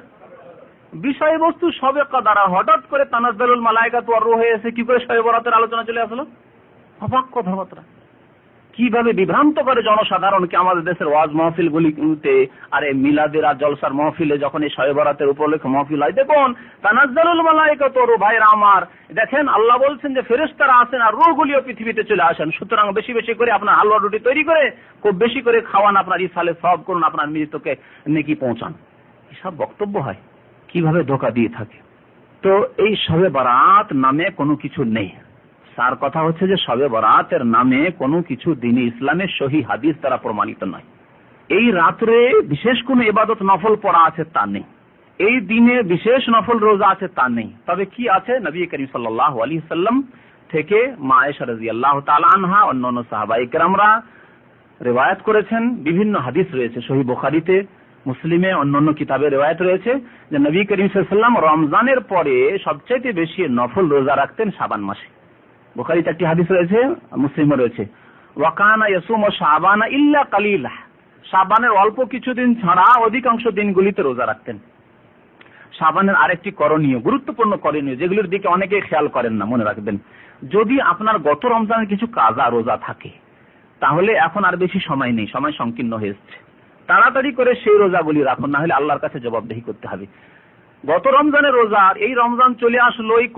বিষয়বস্তু শবে কদর। হঠাৎ করে তানাজ্জালুল মালায়েকাতু ওয়ার রূহ হয়ে এসে কি করে শবে বরাতের আলোচনা চলে আসলো? অবাক কথাবার্তা। কিভাবে বিভ্রান্ত করে জনসাধারণকে আমাদের দেশের ওয়াজ মাহফিলগুলিতে, আর এই মিলাদের আর জলসার মাহফিলে যখন এই শবে বরাতের উপলক্ষে মাহফিল হয়, দেখুন তানাজ্জালুল মালায়েকাতু ওয়া রূহ, ভাইরা আমার দেখেন আল্লাহ বলছেন যে ফেরেশতারা আসেন আর রূহগুলিও পৃথিবীতে চলে আসেন। সুতরাং বেশি বেশি করে আপনার হালুয়া রুটি তৈরি করে খুব বেশি করে খাওয়ান, আপনার ইসালে সওয়াব করুন, আপনার মৃতকে নেকি পৌঁছান। এসব বক্তব্য হয়, কিভাবে ধোঁকা দিয়ে থাকে। তো এই শবে বরাত নামে কোনো কিছু নেই। তার কথা হচ্ছে যে শবে বরাতের নামে কোনো কিছু দিনে ইসলামের সহি হাদিস দ্বারা প্রমাণিত নয়। এই রাত্রে বিশেষ কোনো ইবাদত নফল পড়া আছে তা নেই, এই দিনে বিশেষ নফল রোজা আছে তা নেই। তবে কি আছে? নবী করিম সাল্লাল্লাহু আলাইহি সাল্লাম থেকে মা আয়েশা রাদিয়াল্লাহু তাআলা আনহা, অন্যান্য সাহাবায়ে কেরামরা রিওয়ায়াত করেছেন। বিভিন্ন হাদিস রয়েছে সহিহ বুখারীতে, মুসলিমে, অন্যান্য কিতাবে রিওয়ায়াত রয়েছে যে নবী করিম সাল্লাল্লাহু আলাইহি সাল্লাম রমজানের পরে সবচেয়ে বেশি নফল রোজা রাখতেন শাবান মাসে। বুখারীতে একটি হাদিস রয়েছে, মুসলিমে রয়েছে, ওয়া কানা ইয়াসুমু শাবানা ইল্লা কালিলা, শাবানের অল্প কিছুদিন ছাড়া অধিকাংশ দিনগুলিতে রোজা রাখতেন। শাবানের আরেকটি করণীয়, গুরুত্বপূর্ণ করণীয়, যেগুলোর দিকে অনেকে খেয়াল করেন না, মনে রাখবেন, যদি আপনার গত রমজানের কিছু কাজা রোজা থাকে তাহলে এখন আর বেশি সময় নেই, সময় সংকীর্ণ হয়ে এসেছে, তাড়াতাড়ি করে সেই রোজাগুলি রাখুন, না হলে আল্লাহর কাছে জবাবদিহি করতে হবে। গত রমজানের রোজা, এই রমজান চলে আসলো, এই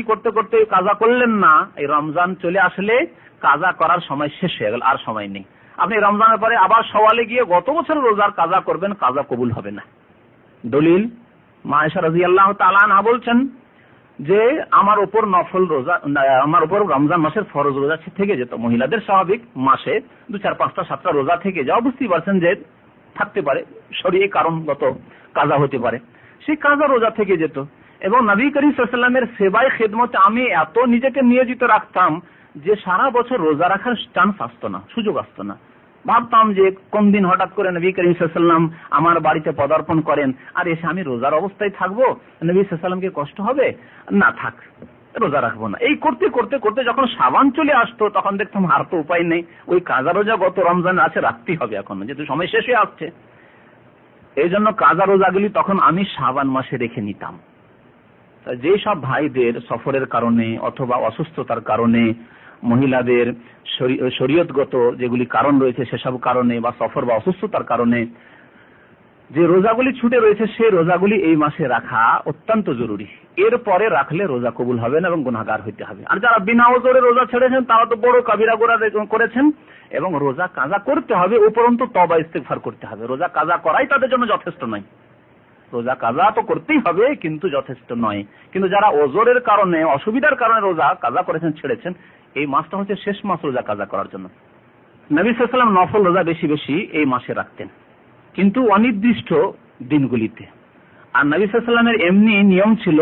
করতে করতে কাজা করলেন না, এই রমজান চলে আসলে কাজা করার সময় শেষ হয়ে গেল, আর সময় নেই। আপনি রমজানের পরে আবার সওয়ালে গিয়ে গত বছর রোজার কাজা করবেন, কাজা কবুল হবে না। দলিল, মা আয়েশা রাদিয়াল্লাহু তাআলা আনহা বলছেন যে আমার উপর নফল রোজা, আমার উপর রমজান মাসের ফরজ রোজা থেকে যেত। মহিলাদের স্বাভাবিক মাসে 2, 4, 5টা 7টা রোজা থেকে যাও, বুঝতেই পারছেন যে থাকতে পারে, শরীয়ী কারণগত কাজা হতে পারে, সেই কাজা রোজা থেকে যেত। এবং নবী করিম সাল্লাল্লাহু আলাইহি ওয়াসাল্লামের সেবায় খেদমতে আমি এত নিজেকে নিয়োজিত রাখতাম যে সারা বছর রোজা রাখার চান্স আসতো না, সুযোগ আসতো না। ভাবতাম যে কোন দিন হঠাৎ করে নবী করিম সাল্লাল্লাহু আলাইহি ওয়াসাল্লাম আমার বাড়িতে পদার্পণ করেন, আর এসে আমি রোজার অবস্থায় থাকবো, নবী সাল্লাল্লাহু আলাইহি ওয়াসাল্লামকে কষ্ট হবে, না থাক রোজা রাখবো না। এই করতে করতে করতে যখন শাবান চলে আসতো তখন দেখতাম আর তো উপায় নেই, ওই কাজা রোজা গত রমজান আছে রাখতেই হবে এখন, যেহেতু সময় শেষ হয়ে আসছে। এই জন্য কাজা রোজাগুলি তখন আমি শাবান মাসে রেখে নিতাম। যে সব ভাইদের সফরের কারণে অথবা অসুস্থতার কারণে, মহিলাদের শরীয়তগত যেগুলি কারণ রয়েছে সেসব কারণে, বা সফর বা অসুস্থতার কারণে যে রোজাগুলি ছুটে রয়েছে, সেই রোজাগুলি এই মাসে রাখা অত্যন্ত জরুরি। এরপরে রাখলে রোজা কবুল হবে না এবং গুনাহগার হইতে হবে। আর যারা বিনা ওজরে রোজা ছেড়েছেন তারা তো বড় কাবিরা গুনাহ করেছেন। এবং রোজা কাজা করতে হবে, উপরন্তু তওবা ইস্তেগফার করতে হবে। রোজা কাজা করাই তাদের জন্য যথেষ্ট নয়। রোজা কাজা তো করতেই হবে, কিন্তু যথেষ্ট নয়। কিন্তু যারা ওজরের কারণে, অসুবিধার কারণে রোজা কাজা করেছেন, ছেড়েছেন, এই মাসটা হচ্ছে শেষ মাস রোজা কাজা করার জন্য। নবী সাল্লাল্লাহু আলাইহি ওয়াসাল্লাম নফল রোজা বেশি বেশি এই মাসে রাখতেন, কিন্তু অনির্দিষ্ট দিনগুলিতে। আর নবী সাল্লাল্লাহু আলাইহি ওয়াসাল্লামের এমনি নিয়ম ছিল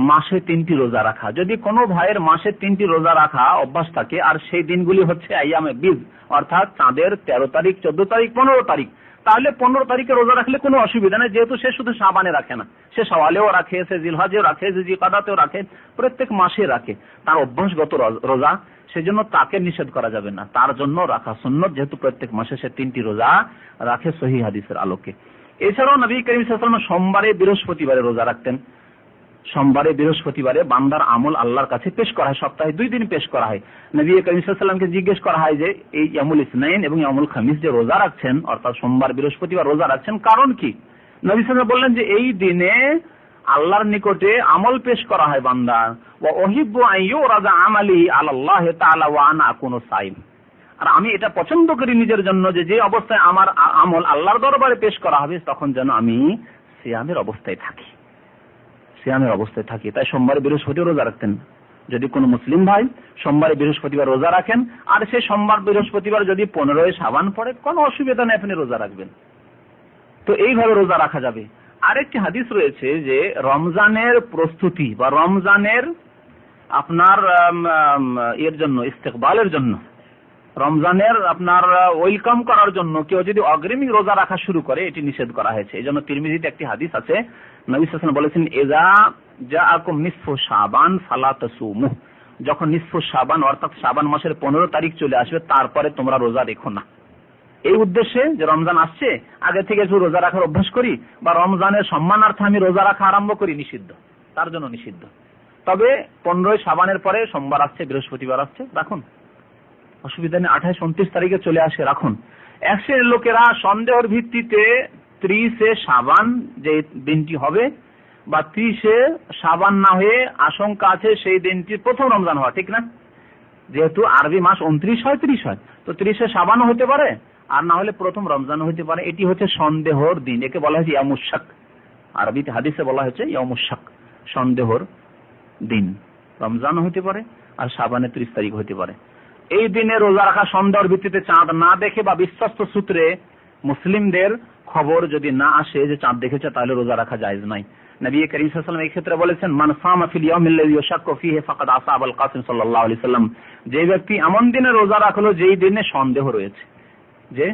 মাসে 3টি রোজা রাখা। যদি কোনো ভাইয়ের মাসে 3টি রোজা রাখা অভ্যাস থাকে, আর সেই দিনগুলি হচ্ছে আইয়ামে বীজ, অর্থাৎ চাঁদের 13 তারিখ, 14 তারিখ, 15 তারিখ, তাহলে 15 তারিখে রোজা রাখলে কোনো অসুবিধা নেই, যেহেতু সে শুধু শাবানে রাখে না, সে শাওয়ালেও রাখে, সে জিলহজেও রাখে, সে জিলকাদাতেও রাখে, প্রত্যেক মাসে রাখে, তার অভ্যাসগত রোজা, সেজন্য তাকে নিষেধ করা যাবে না, তার জন্য রাখা সুন্নত, যেহেতু প্রত্যেক মাসে সে 3টি রোজা রাখে সহিহ হাদিসের আলোকে। এছাড়াও নবী করিম সাল্লাল্লাহু আলাইহি ওয়াসাল্লাম সোমবারে বৃহস্পতিবারে রোজা রাখতেন। সোমবারে বৃহস্পতিবারে বান্দার আমল আল্লাহর কাছে পেশ করা হয়, সপ্তাহে 2 দিন পেশ করা হয়। নবী করিম সাল্লাল্লাহু আলাইহি ওয়াসাল্লামকে জিজ্ঞেস করা হয় যে এই ইয়ামুল ইসনাইন এবং ইয়ামুল খামিস যে রোজা রাখছেন, অর্থাৎ সোমবার বৃহস্পতিবার রোজা রাখছেন, কারণ কি? নবী সাল্লাল্লাহু আলাইহি ওয়াসাল্লাম বললেন যে এই দিনে আল্লাহর নিকটে আমল পেশ করা হয় বান্দার, ওয়া উহিব্বু আন ইউরাদা আমালি আলাল্লাহি তাআলা ওয়া আনা আকুনু সাইম। আর আমি এটা পছন্দ করি নিজের জন্য যে যে অবস্থায় আমার আমল আল্লাহর দরবারে পেশ করা হবে, তখন যেন আমি সিয়ামের অবস্থায় থাকি, সিয়ামের অবস্থায় থাকি। তাই সোমবার বৃহস্পতিবার রোজা রাখতেন। যদি কোনো মুসলিম ভাই সোমবার বৃহস্পতিবার রোজা রাখেন, আর সেই সোমবার বৃহস্পতিবার যদি 15 শাবান পড়ে, কোনো অসুবিধা নেই, আপনি রোজা রাখবেন। তো এইভাবে রোজা রাখা যাবে। আরেকটি হাদিস রয়েছে যে রমজানের প্রস্তুতি বা রমজানের আপনার এর জন্য, ইস্তেকবালের জন্য, রমজানের আপনার ওয়েলকাম করার জন্য কেউ যদি অগ্রিম রোজা রাখা শুরু করে, এটি নিষেধ করা হয়েছে। এই জন্য তিরমিজিতে একটি হাদিস আছে, নবী সাল্লাল্লাহু আলাইহি ওয়াসাল্লাম বলেছেন, ইযা জাআকুম নিসফু শাবান ফালা তাসুমু, যখন নিসফু শাবান অর্থাৎ শাবান মাসের 15 তারিখ চলে আসবে, তারপরে তোমরা রোজা রেখো না। এই উদ্দেশ্যে যে রমজান আসছে, আগে থেকে একটু রোজা রাখার অভ্যাস করি, বা রমজানের সম্মানার্থে আমি রোজা রাখা আরম্ভ করি, নিষিদ্ধ, তার জন্য নিষিদ্ধ। তবে 15 শাবানের পরে সোমবার আসছে, বৃহস্পতিবার আসছে, রাখুন, অসুবিধা নেই। 28, 29 তারিখে চলে আসে, রাখুন। এক শ্রেণীর লোকেরা সন্দেহের ভিত্তিতে 30 শাবান যে দিনটি হবে, বা 30 শাবান না হয়ে আশঙ্কা আছে সেই দিনটি প্রথম রমজান হওয়া, ঠিক না? যেহেতু আরবি মাস 29 হয়, 30 হয়, তো 30 শাবানও হতে পারে, আর না হলে প্রথম রমজান হতে পারে। এটি হচ্ছে সন্দেহর দিন, একে বলা হয়েছে ইয়ামুশ শাক, আরবিতে হাদিসে বলা হয়েছে ইয়ামুশ শাক, সন্দেহর দিন। রমজানও হতে পারে আর শাবানের 30 তারিখ হতে পারে। এই দিনে রোজা রাখা সন্দেহের ভিত্তিতে চাঁদ না দেখে বা বিশ্বস্ত সূত্রে মুসলিমদের খবর যদি না আসে যে চাঁদ দেখেছে, তাহলে রোজা রাখা জায়েজ নাই। নবী করিম সাল্লাল্লাহু আলাইহি ওয়াসাল্লাম এই ক্ষেত্রে বলেছেন, মান সামা ফিল ইয়াউমিল্লাযী ইয়াশাক্কু ফীহি ফাকাদ আসা আবুল কাসিম সাল্লাল্লাহু আলাইহি ওয়াসাল্লাম, যে ব্যক্তি এমন দিনে রোজা রাখলো যেই দিনে সন্দেহ রয়েছে, যে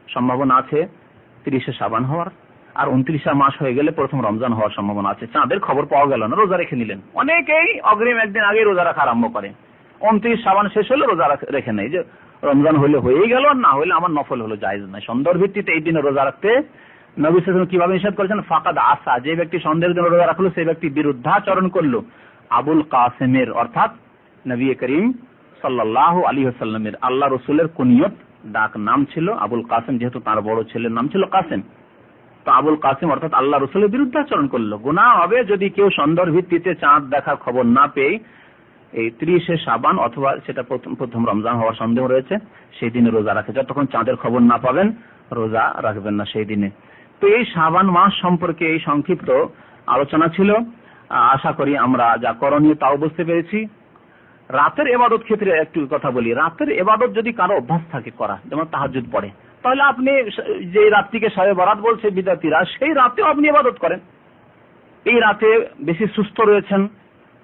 সম্ভাবনা আছে 30 শাবান হওয়ার, আর 29 মাস হয়ে গেলে প্রথম রমজান হওয়ার সম্ভাবনা আছে, চাঁদের খবর পাওয়া গেল না, রোজা রেখে নিলেন। অনেকেই অগ্রিম একদিন আগে রোজা রাখা আরম্ভ করে, 29 শাবান শেষ হলে রোজা রেখে নেই, যে রমজান হইলে হয়েই গেল, না হইলে আমার নফল হলো, জায়েজ নাই। সন্দেহের ভিত্তিতে এই দিনে রোজা রাখতে নবী সাল্লাল্লাহু আলাইহি ওয়াসাল্লাম কিভাবে নিষেধ করেছেন? ফাকাদ আসা, যে ব্যক্তি সন্দেহের জন্য রোজা রাখলো, সেই ব্যক্তি বিরুদ্ধাচরণ করলো আবুল কাসেমের, অর্থাৎ নবী করিম সাল্লাল্লাহু আলাইহি ওয়াসাল্লামের আল্লাহ রসুলের কুনিয়ত ডাক নাম ছিল আবুল কাসেম, যেহেতু তার বড় ছেলের নাম ছিল কাসেম, তো আবুল কাসেম অর্থাৎ আল্লাহ রসুলের বিরুদ্ধাচরণ করলো। গুনাহ হবে যদি কেউ সন্দেহের ভিত্তিতে চাঁদ দেখার খবর না পেয়ে এই 30 শাবান অথবা সেটা প্রথম রমজান হওয়ার সন্দেহ রয়েছে, সেই দিনে রোজা রাখে। যতক্ষণ চাঁদের খবর না পাবেন রোজা রাখবেন না সেই দিনে। তো এই শাবান মাস সম্পর্কে এই সংক্ষিপ্ত আলোচনা ছিল। আশা করি আমরা যা করণীয় তাও বুঝতে পেরেছি। রাতের ইবাদত ক্ষেত্রে একটু কথা বলি। রাতের ইবাদত যদি কারো অভ্যাস থাকে করা, যেমন তাহাজ্জুদ পড়ে, তাহলে আপনি যে রাতটিকে শবে বরাত বলছে বিদআতীরা, সেই রাতেও আপনি ইবাদত করেন। এই রাতে বেশি সুস্থ রয়েছেন,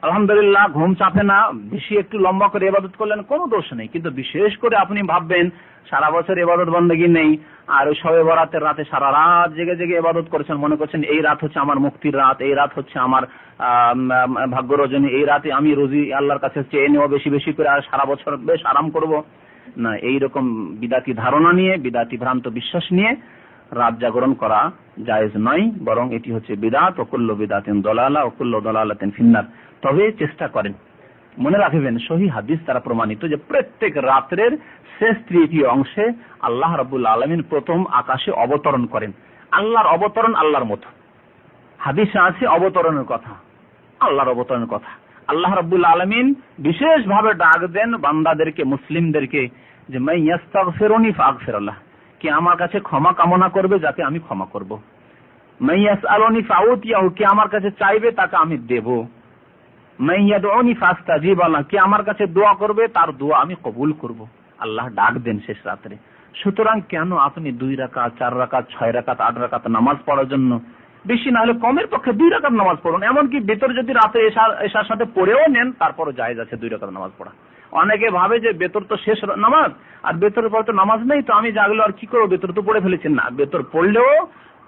আলহামদুলিল্লাহ, ঘুম চাপে না, বেশি একটু লম্বা করে ইবাদত করলেন, কোনো দোষ নেই। কিন্তু বিশেষ করে আপনি ভাববেন সারা বছর ইবাদত বন্দেগী নেই, আর ওই শবে বরাতের রাতে সারা রাত জেগে জেগে ইবাদত করেছেন, মনে করছেন এই রাত হচ্ছে আমার মুক্তির রাত, এই রাত হচ্ছে আমার ভাগ্য রজনী, এই রাতে আমি রোজি আল্লাহর কাছে চেয়ে নেব বেশি বেশি করে, আর সারা বছর বেশ আরাম করব না। এইরকম বিদাতি ধারণা নিয়ে, বিদাতি ভ্রান্ত বিশ্বাস নিয়ে রাত জাগরণ করা জায়েজ নয়, বরং এটি হচ্ছে বিদআত, ওয়া কুল্লু বিদআতিন দালালা ওয়া কুল্লু দালালাতিন ফিন্নার। তবে চেষ্টা করেন, মনে রাখবেন সহিহ হাদিস দ্বারা প্রমাণিত যে প্রত্যেক রাত্রের শেষ তৃতীয় অংশে আল্লাহ রাব্বুল আলামিন প্রথম আকাশে অবতরণ করেন। আল্লাহর অবতরণ আল্লাহর মতো, হাদিসে আছে অবতরণের কথা, আল্লাহর অবতরণের কথা। আল্লাহ রাব্বুল আলামিন বিশেষভাবে ডাক দেন বান্দাদেরকে, মুসলিমদেরকে, যে মান ইস্তাগফিরুনি ফাগফিরুল্লাহ, কে আমার কাছে ক্ষমা কামনা করবে যাকে আমি ক্ষমা করব। মান ইয়াসআলুনি ফাউতিয়াহু, কে আমার কাছে চাইবে তাকে আমি দেব। মান ইয়াদউনি ফাস্তাজিব লাহু, কে আমার কাছে দোয়া করবে তার দোয়া আমি কবুল করব। আল্লাহ ডাক দেন শেষ রাত্রে। সুতরাং কেন আপনি 2 রাকাত 4 রাকাত 6 রাকাত 8 রাকাত নামাজ পড়ার জন্য, বেশি না হলে কমের পক্ষে 2 রাকাত নামাজ পড়ুন। এমনকি বেতর যদি রাতে এশার সাথে পড়েও নেন তারপরও জায়েজ আছে 2 রাকাত নামাজ পড়া। অনেকে ভাবে যে বেতর তো শেষ নামাজ, আর বেতরের পর তো নামাজ নেই, তো আমি জাগলো আর কি করবো, বেতর তো পড়ে ফেলেছেন। না, বেতর পড়লেও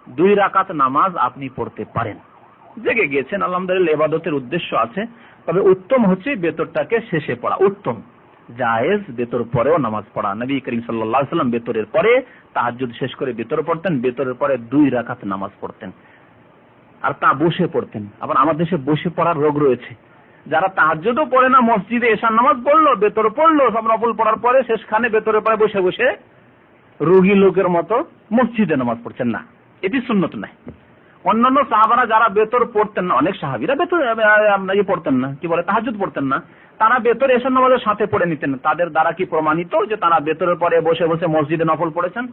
2 রাকাত নামাজ আপনি পড়তে পারেন। জেগে গিয়েছেন, আলহামদুলিল্লাহ, ইবাদতের উদ্দেশ্য আছে, তবে উত্তম হচ্ছে বেতরটাকে শেষে পড়া উত্তম। জায়েজ বেতর পরেও নামাজ পড়া। নবী করিম সাল্লাল্লাহু আলাইহি ওয়াসাল্লাম বেতরের পরে তাহাজ্জুদ শেষ করে বেতর পড়তেন, বেতরের পরে 2 রাকাত নামাজ পড়তেন, আর তা বসে পড়তেন। আবার আমাদের দেশে বসে পড়ার রোগ রয়েছে, যারা তাহাজ্জুদও পড়ে না, মসজিদে এশার নামাজ পড়লো, বেতর পড়লো, সব নফল পড়ার পরে শেষখানে বেতরের পরে বসে বসে রোগী লোকের মতো মসজিদে নামাজ পড়ছেন। না, এটি সুন্নত নাই। অন্যান্য সাহাবারা যারা বেতর পড়তেন না, অনেক সাহাবীরা বেতর পড়তেন না, কি বলে তাহাজ্জুদ পড়তেন না, তারা বেতর এশার নামাজের সাথে পড়ে নিতেন। তাদের দ্বারা কি প্রমাণিত যে তারা বেতরের পরে বসে বসে মসজিদে নফল পড়েছেন?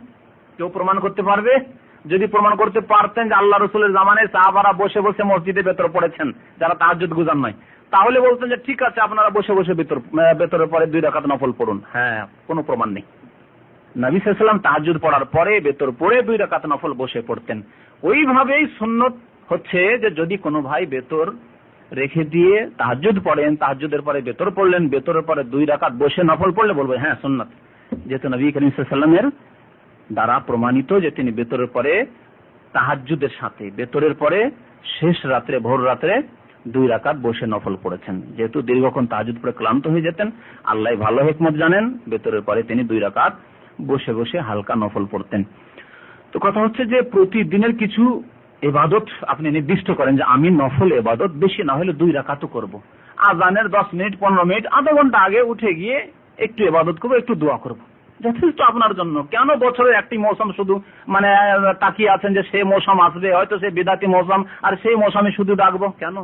কেউ প্রমাণ করতে পারবে? যদি প্রমাণ করতে পারতেন যে আল্লাহ রাসূলের জামানায় সাহাবারা বসে বসে মসজিদে বেতর পড়েছেন, যারা তাহাজ্জুদ গুজার নয়, তাহলে বলতেন যে ঠিক আছে আপনারা বসে বসে বেতরের পরে 2 রাকাত নফল পড়ুন। হ্যাঁ, কোনো প্রমাণ নেই। নবী সাল্লাল্লাহু আলাইহি ওয়াসাল্লাম তাহাজ্জুদ পড়ার পরে বেতর পড়ে 2 রাকাত নফল বসে পড়তেন। ওইভাবেই সুন্নত হচ্ছে যে যদি কোনো ভাই বেতর রেখে দিয়ে তাহাজ্জুদ পড়েন, তাহাজ্জুদের পরে বেতর পড়লেন, বেতরের পরে 2 রাকাত বসে নফল পড়লে বলবো হ্যাঁ সুন্নাত, যেহেতু নবী করিম সাল্লাল্লাহু আলাইহি ওয়াসাল্লামের দ্বারা প্রমাণিত যে তিনি বেতরের পরে তাহাজ্জুদের সাথে বেতরের পরে শেষ রাত্রে ভোর রাত্রে 2 রাকাত বসে নফল পড়েছেন। যেহেতু দীর্ঘক্ষণ তাহাজ্জুদ পড়ে ক্লান্ত হয়ে যেতেন, আল্লাহ ভালো হিকমত জানেন, বেতরের পরে তিনি 2 রাকাত বসে বসে হালকা নফল পড়তেন। তো কথা হচ্ছে যে প্রতিদিনের কিছু ইবাদত আপনি নির্দিষ্ট করেন যে আমি নফল ইবাদত বেশি না হলে 2 রাকাতও করব। আযানের 10 মিনিট 15 মিনিট আধা ঘন্টা আগে উঠে গিয়ে একটু ইবাদত করব, একটু দোয়া করব, যথেষ্ট আপনার জন্য। কেন বছরের একটি মৌসুম শুধু তাকিয়ে আছেন যে সেই মৌসুম আসবে, হয়তো সেই বিদাতি মৌসুম, আর সেই মৌসুমে শুধু ডাকবো? কেন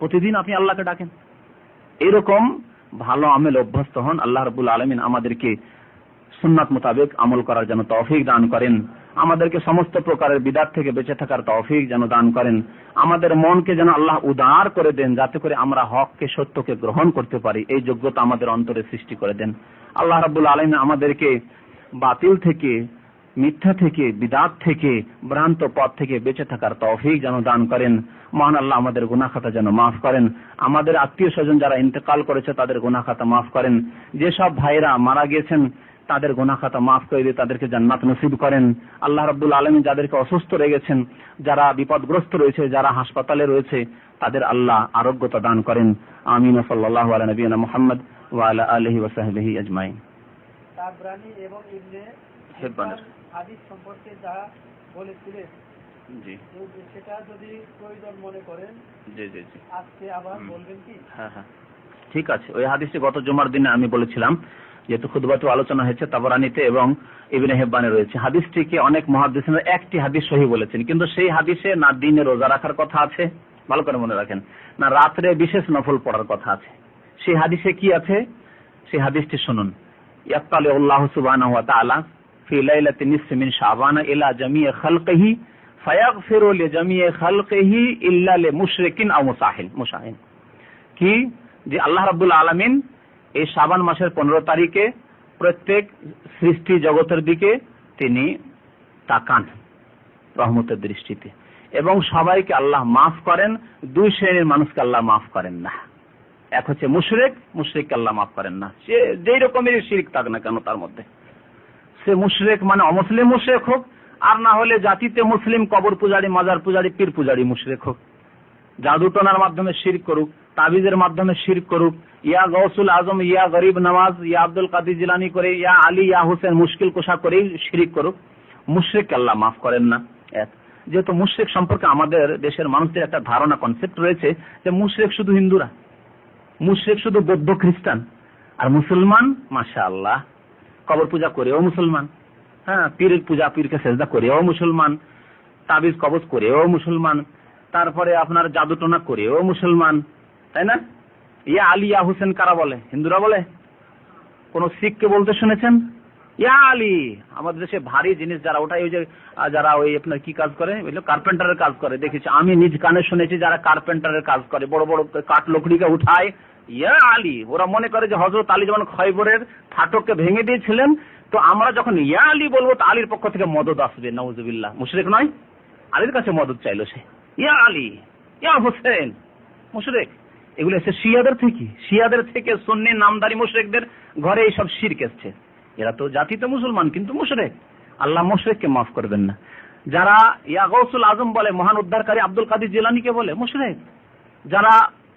প্রতিদিন আপনি আল্লাহকে ডাকেন। এরকম ভালো আমল অভ্যস্ত হন। আল্লাহ রাব্বুল আলামিন আমাদেরকে সুন্নাত মোতাবেক আমল করার যেন তৌফিক দান করেন, আমাদেরকে সমস্ত প্রকারের বিদআত থেকে বেঁচে থাকার তৌফিক যেন দান করেন, আমাদের মনকে যেন আল্লাহ উদার করে দেন যাতে করে আমরা হককে সত্যকে গ্রহণ করতে পারি, এই যোগ্যতা আমাদের অন্তরে সৃষ্টি করে দেন। আল্লাহ রাব্বুল আলামিন আমাদেরকে বাতিল থেকে, মিথ্যা থেকে, বিদআত থেকে, ভ্রান্ত পথ থেকে বেঁচে থাকার তৌফিক যেন দান করেন। মহান আল্লাহ আমাদের গুনাহ খাতা যেন মাফ করেন, আমাদের আত্মীয় স্বজন যারা ইন্তেকাল করেছে তাদের গুনাহ খাতা মাফ করেন, যেসব ভাইরা মারা গেছেন তাদের গুনাহ খাতা মাফ করে দিয়ে তাদেরকে জান্নাত নসিব করেন। আল্লাহ রাব্বুল আলামিন যাদেরকে অসুস্থ রেখেছেন, যারা বিপদগ্রস্ত রয়েছে, যারা হাসপাতালে রয়েছে, তাদের আল্লাহ আরোগ্যতা দান করেন। আমিন। সাল্লাল্লাহু আলা নবিয়িনা মুহাম্মদ ওয়া আলা আলিহি ওয়া সাহবিহি আজমাইন। তাবরানী এবং ইবনে হিব্বানের হাদিস সম্পর্কে যা বলেছিলেন, জি, সেটা যদি প্রয়োজন মনে করেন, জি জি জি, আজকে আবার বলবেন কি? হ্যাঁ হ্যাঁ, ঠিক আছে। ওই হাদিসটি গত জুমার দিনে আমি বলেছিলাম, যেহেতু খুতবাতে আলোচনা হয়েছে, তাবরানীতে এবং ইবনে হিব্বানে রয়েছে। হাদিসটিকে অনেক মুহাদ্দিসিনরা একটি হাদিস সহিহ বলেছেন, কিন্তু সেই হাদিসে না দিনে রোজা রাখার কথা আছে, ভালো করে মনে রাখেন, না রাত্রে বিশেষ নফল পড়ার কথা আছে। সেই হাদিসে কি আছে? সেই হাদিসটি শুনুন। ইয়াক্তালিউল্লাহু সুবহানাহু ওয়া তাআলা ফি লাইলাতি নিসফি মিন শাবান ইলা জামিই খালকিহি ফায়াগফিরু লিজামিই খালকিহি ইল্লা লিমুশরিকিন আও মুশাহিন। কি যে আল্লাহ রাব্বুল আলামিন এই শাবান মাসের 15 তারিখে প্রত্যেক সৃষ্টি জগতের দিকে তিনি তাকান রহমতের দৃষ্টিতে, এবং সবাইকে আল্লাহ মাফ করেন। 2 শ্রেণীর মানুষকে আল্লাহ মাফ করেন না। এক হচ্ছে মুশরিক, মুশরিককে আল্লাহ মাফ করেন না, সে যেই রকমের শিরক থাক না কেন তার মধ্যে। সে মুশরিক মানে অমুসলিম মুশরিক হোক, আর না হলে জাতিতে মুসলিম কবর পূজারী, মাজার পূজারী, পীর পূজারী মুশরিক হোক, জাদু টোনার মাধ্যমে শিরক করুক, তাবিজের মাধ্যমে শিরক করুক, ইয়া গৌসুল আজম, ইয়া গরিব নওয়াজ, ইয়া আব্দুল কাদের জিলানী করে, ইয়া আলী, ইয়া হোসেন মুশকিল কোষা করেই শিরক করুক, মুশরিককে আল্লাহ মাফ করেন না। যেহেতু মুশরিক সম্পর্কে আমাদের দেশের মানুষদের একটা ধারণা, কনসেপ্ট রয়েছে যে মুশরিক শুধু হিন্দুরা, মুশরিক শুধু বৌদ্ধ খ্রিস্টান, আর মুসলমান মাশাআল্লাহ কবর পূজা করেও মুসলমান, হ্যাঁ, পীরের পূজা, পীরকে সেজদা করেও মুসলমান, তাবিজ কবজ করেও মুসলমান, তারপরে আপনার জাদু টোনা করেও মুসলমান, তাই না? ইয়া আলী, ইয়া হোসেন কারা বলে? হিন্দুরা বলে। কোন শিখকে বলতে শুনেছেন? ইয়া আলী। আমাদের দেশে ভারী জিনিস যারা ওটাই, ওই যে যারা ওই আপনার কি কাজ করে, কার্পেন্টারের কাজ করে, দেখেছি আমি নিজ কানে শুনেছি, যারা কার্পেন্টারের কাজ করে, বড় বড় কাঠ লকড়িকে উঠায়, ইয়া আলী। ওরা মনে করে যে হযরত আলী যেমন খয়বরের ফাটককে ভেঙে দিয়েছিলেন, তো আমরা যখন ইয়া আলী বলবো তো আলীর পক্ষ থেকে মদদ আসবে। নাউজুবিল্লাহ। মুশরিক নয়, আলীর কাছে মদদ চাইলো সে, ইয়া আলী, ইয়া হোসেন। মুশরিক। এগুলো এসে শিয়াদের থেকে সুন্নি নামদারি মুশরিকদের ঘরে এইসব শিরক এসছে। এরা তো জাতিতে মুসলমান কিন্তু মুশরিক। আল্লাহ মুশরিককে মাফ করবেন না। যারা ইয়া গৌসুল আজম বলে, মহান উদ্ধারকারী আব্দুল কাদের জিলানীকে বলে, মুশরিক। যারা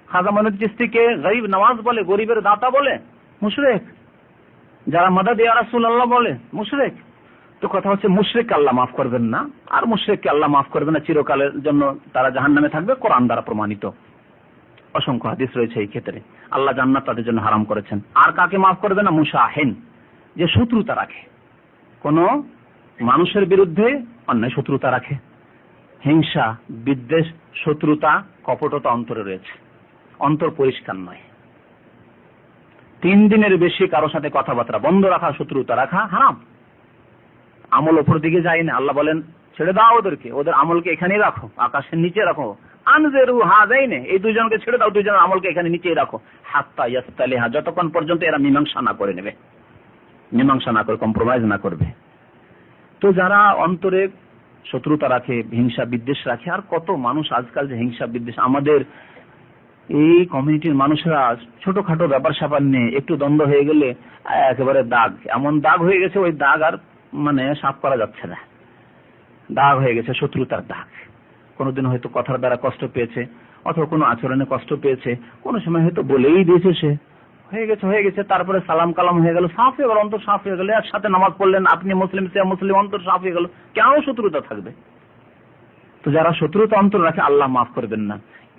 খাজা মঈনুদ্দিন চিশতিকে গরিব নওয়াজ বলে, গরিবের দাতা বলে, মুশরিক। যারা মাদাদ ইয়া রাসূলুল্লাহ বলে, মুশরিক। তো কথা হচ্ছে মুশরিককে আল্লাহ মাফ করবেন না, আর মুশরিককে আল্লাহ মাফ করবেন না, চিরকালের জন্য তারা জাহান্নামে থাকবে, কোরআন দ্বারা প্রমাণিত। অসংখ্য হাদিস রয়েছে এই ক্ষেত্রে। আল্লাহ জান্নাত তাদের জন্য হারাম করেছেন। আর কাকে মাফ করবে না? মুশাহিন, যে শত্রুতা রাখে, কোন মানুষের বিরুদ্ধে অন্যায় শত্রুতা রাখে, হিংসা, বিদ্বেষ, শত্রুতা, কপটতা অন্তরে রয়েছে, অন্তর পরিষ্কার নয়। 3 দিনের বেশি কারো সাথে কথাবার্তা বন্ধ রাখা, শত্রুতা রাখা হারাম। আমল উপর দিকে যায় না। আল্লাহ বলেন ছেড়ে দাও ওদেরকে, ওদের আমলকে এখানেই রাখো, আকাশের নিচে রাখো। আনজেরু হাযাইনে, এই দুইজনকে ছেড়ে দাও, দুইজনের আমলকে এখানে নিচেই রাখো। হাত্তা ইয়াস্তালিহা, যতক্ষণ পর্যন্ত এরা মীমাংসা না করে নেবে, মীমাংসা না করে, কম্প্রোমাইজ না করবে। তো যারা অন্তরে শত্রুতা রাখে, হিংসা বিদ্বেষ রাখে, আর কত মানুষ আজকাল যে হিংসা বিদ্বেষ, আমাদের এই কমিউনিটির মানুষরা ছোটখাটো ব্যাপার স্যাপার নিয়ে একটু দ্বন্দ্ব হয়ে গেলে একেবারে দাগ, এমন দাগ হয়ে গেছে, ওই দাগ আর মানে সাফ করা যাচ্ছে না। দাগ হয়ে গেছে, শত্রুতার দাগ। কোনোদিন হয়তো কথার দ্বারা কষ্ট পেয়েছে, অথবা কোনো আচরণে কষ্ট পেয়েছে, কোনো সময় হয়তো বলেই দিয়েছে, সে হয়ে গেছে, তারপরে সালাম কালাম হয়ে গেল, সাফ হয়ে গেল, অন্তর সাফ হয়ে গেল, একসাথে নামাজ পড়লেন, আপনি মুসলিম সে মুসলিম, অন্তর সাফ হয়ে গেল, কেন শত্রুতা থাকবে? তো যারা শত্রুতা অন্তর রাখে আল্লাহ মাফ করবেন না।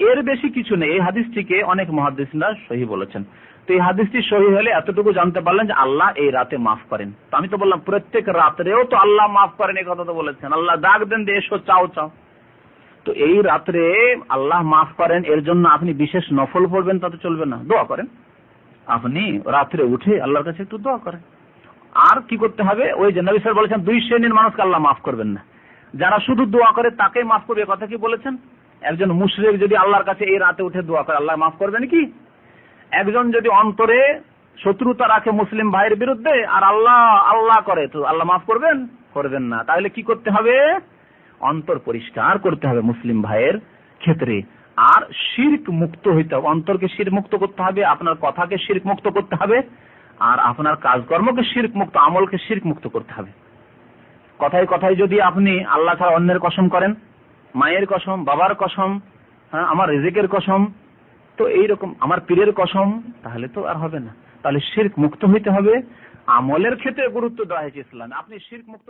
এর বেশি কিছু নেই। এই হাদিসটিকে অনেক মুহাদ্দিসরা সহিহ বলেছেন। তো এই হাদিসটি সহিহ হলে এতটুকু জানতে পারলেন যে আল্লাহ এই রাতে মাফ করেন। তো আমি তো বললাম প্রত্যেক রাত্রেও তো আল্লাহ মাফ করেন, এই কথা তো বলেছেন। আল্লাহ ডাক দেন যে এসো, চাও। তো এই রাত্রে আল্লাহ মাফ করেন, এর জন্য আপনি বিশেষ নফল পড়বেন তাতে চলবে না, দোয়া করেন। আপনি রাত্রে উঠে আল্লাহর কাছে একটু দোয়া করেন। আর কি করতে হবে? ওই যে নবী সাল্লাল্লাহু আলাইহি ওয়াসাল্লাম বলেছেন 2 শ্রেণীর মানুষকে আল্লাহ মাফ করবেন না। যারা শুধু দোয়া করে তাকে মাফ করবে, কথা কি বলেছেন? একজন মুশরিক যদি আল্লাহর কাছে এই রাতে উঠে দোয়া করে, আল্লাহ মাফ করবেন কি? একজন যদি অন্তরে শত্রুতা রাখে মুসলিম ভাইয়ের বিরুদ্ধে আর আল্লাহ করে, তো আল্লাহ মাফ করবেন না। তাহলে কি করতে হবে? অন্তর পরিষ্কার করতে হবে মুসলিম ভাইয়ের ক্ষেত্রে। আর শিরক মুক্ত হইতে হবে, অন্তরকে শিরক মুক্ত করতে হবে, আপনার কথাকে শিরক মুক্ত করতে হবে, আর আপনার কাজকর্মকে শিরক মুক্ত, আমলকে শিরক মুক্ত করতে হবে। কথায় কথায় যদি আপনি আল্লাহ ছাড়া অন্যের কসম করেন, মায়ের কসম, বাবার কসম, আমার রিজিকের কসম, তো এইরকম আমার পীরের কসম, তাহলে তো আর হবে না। তাহলে শিরক মুক্ত হইতে হবে। আমলের ক্ষেত্রে গুরুত্ব দেওয়া হয়েছে ইসলামে। আপনি শিরক মুক্ত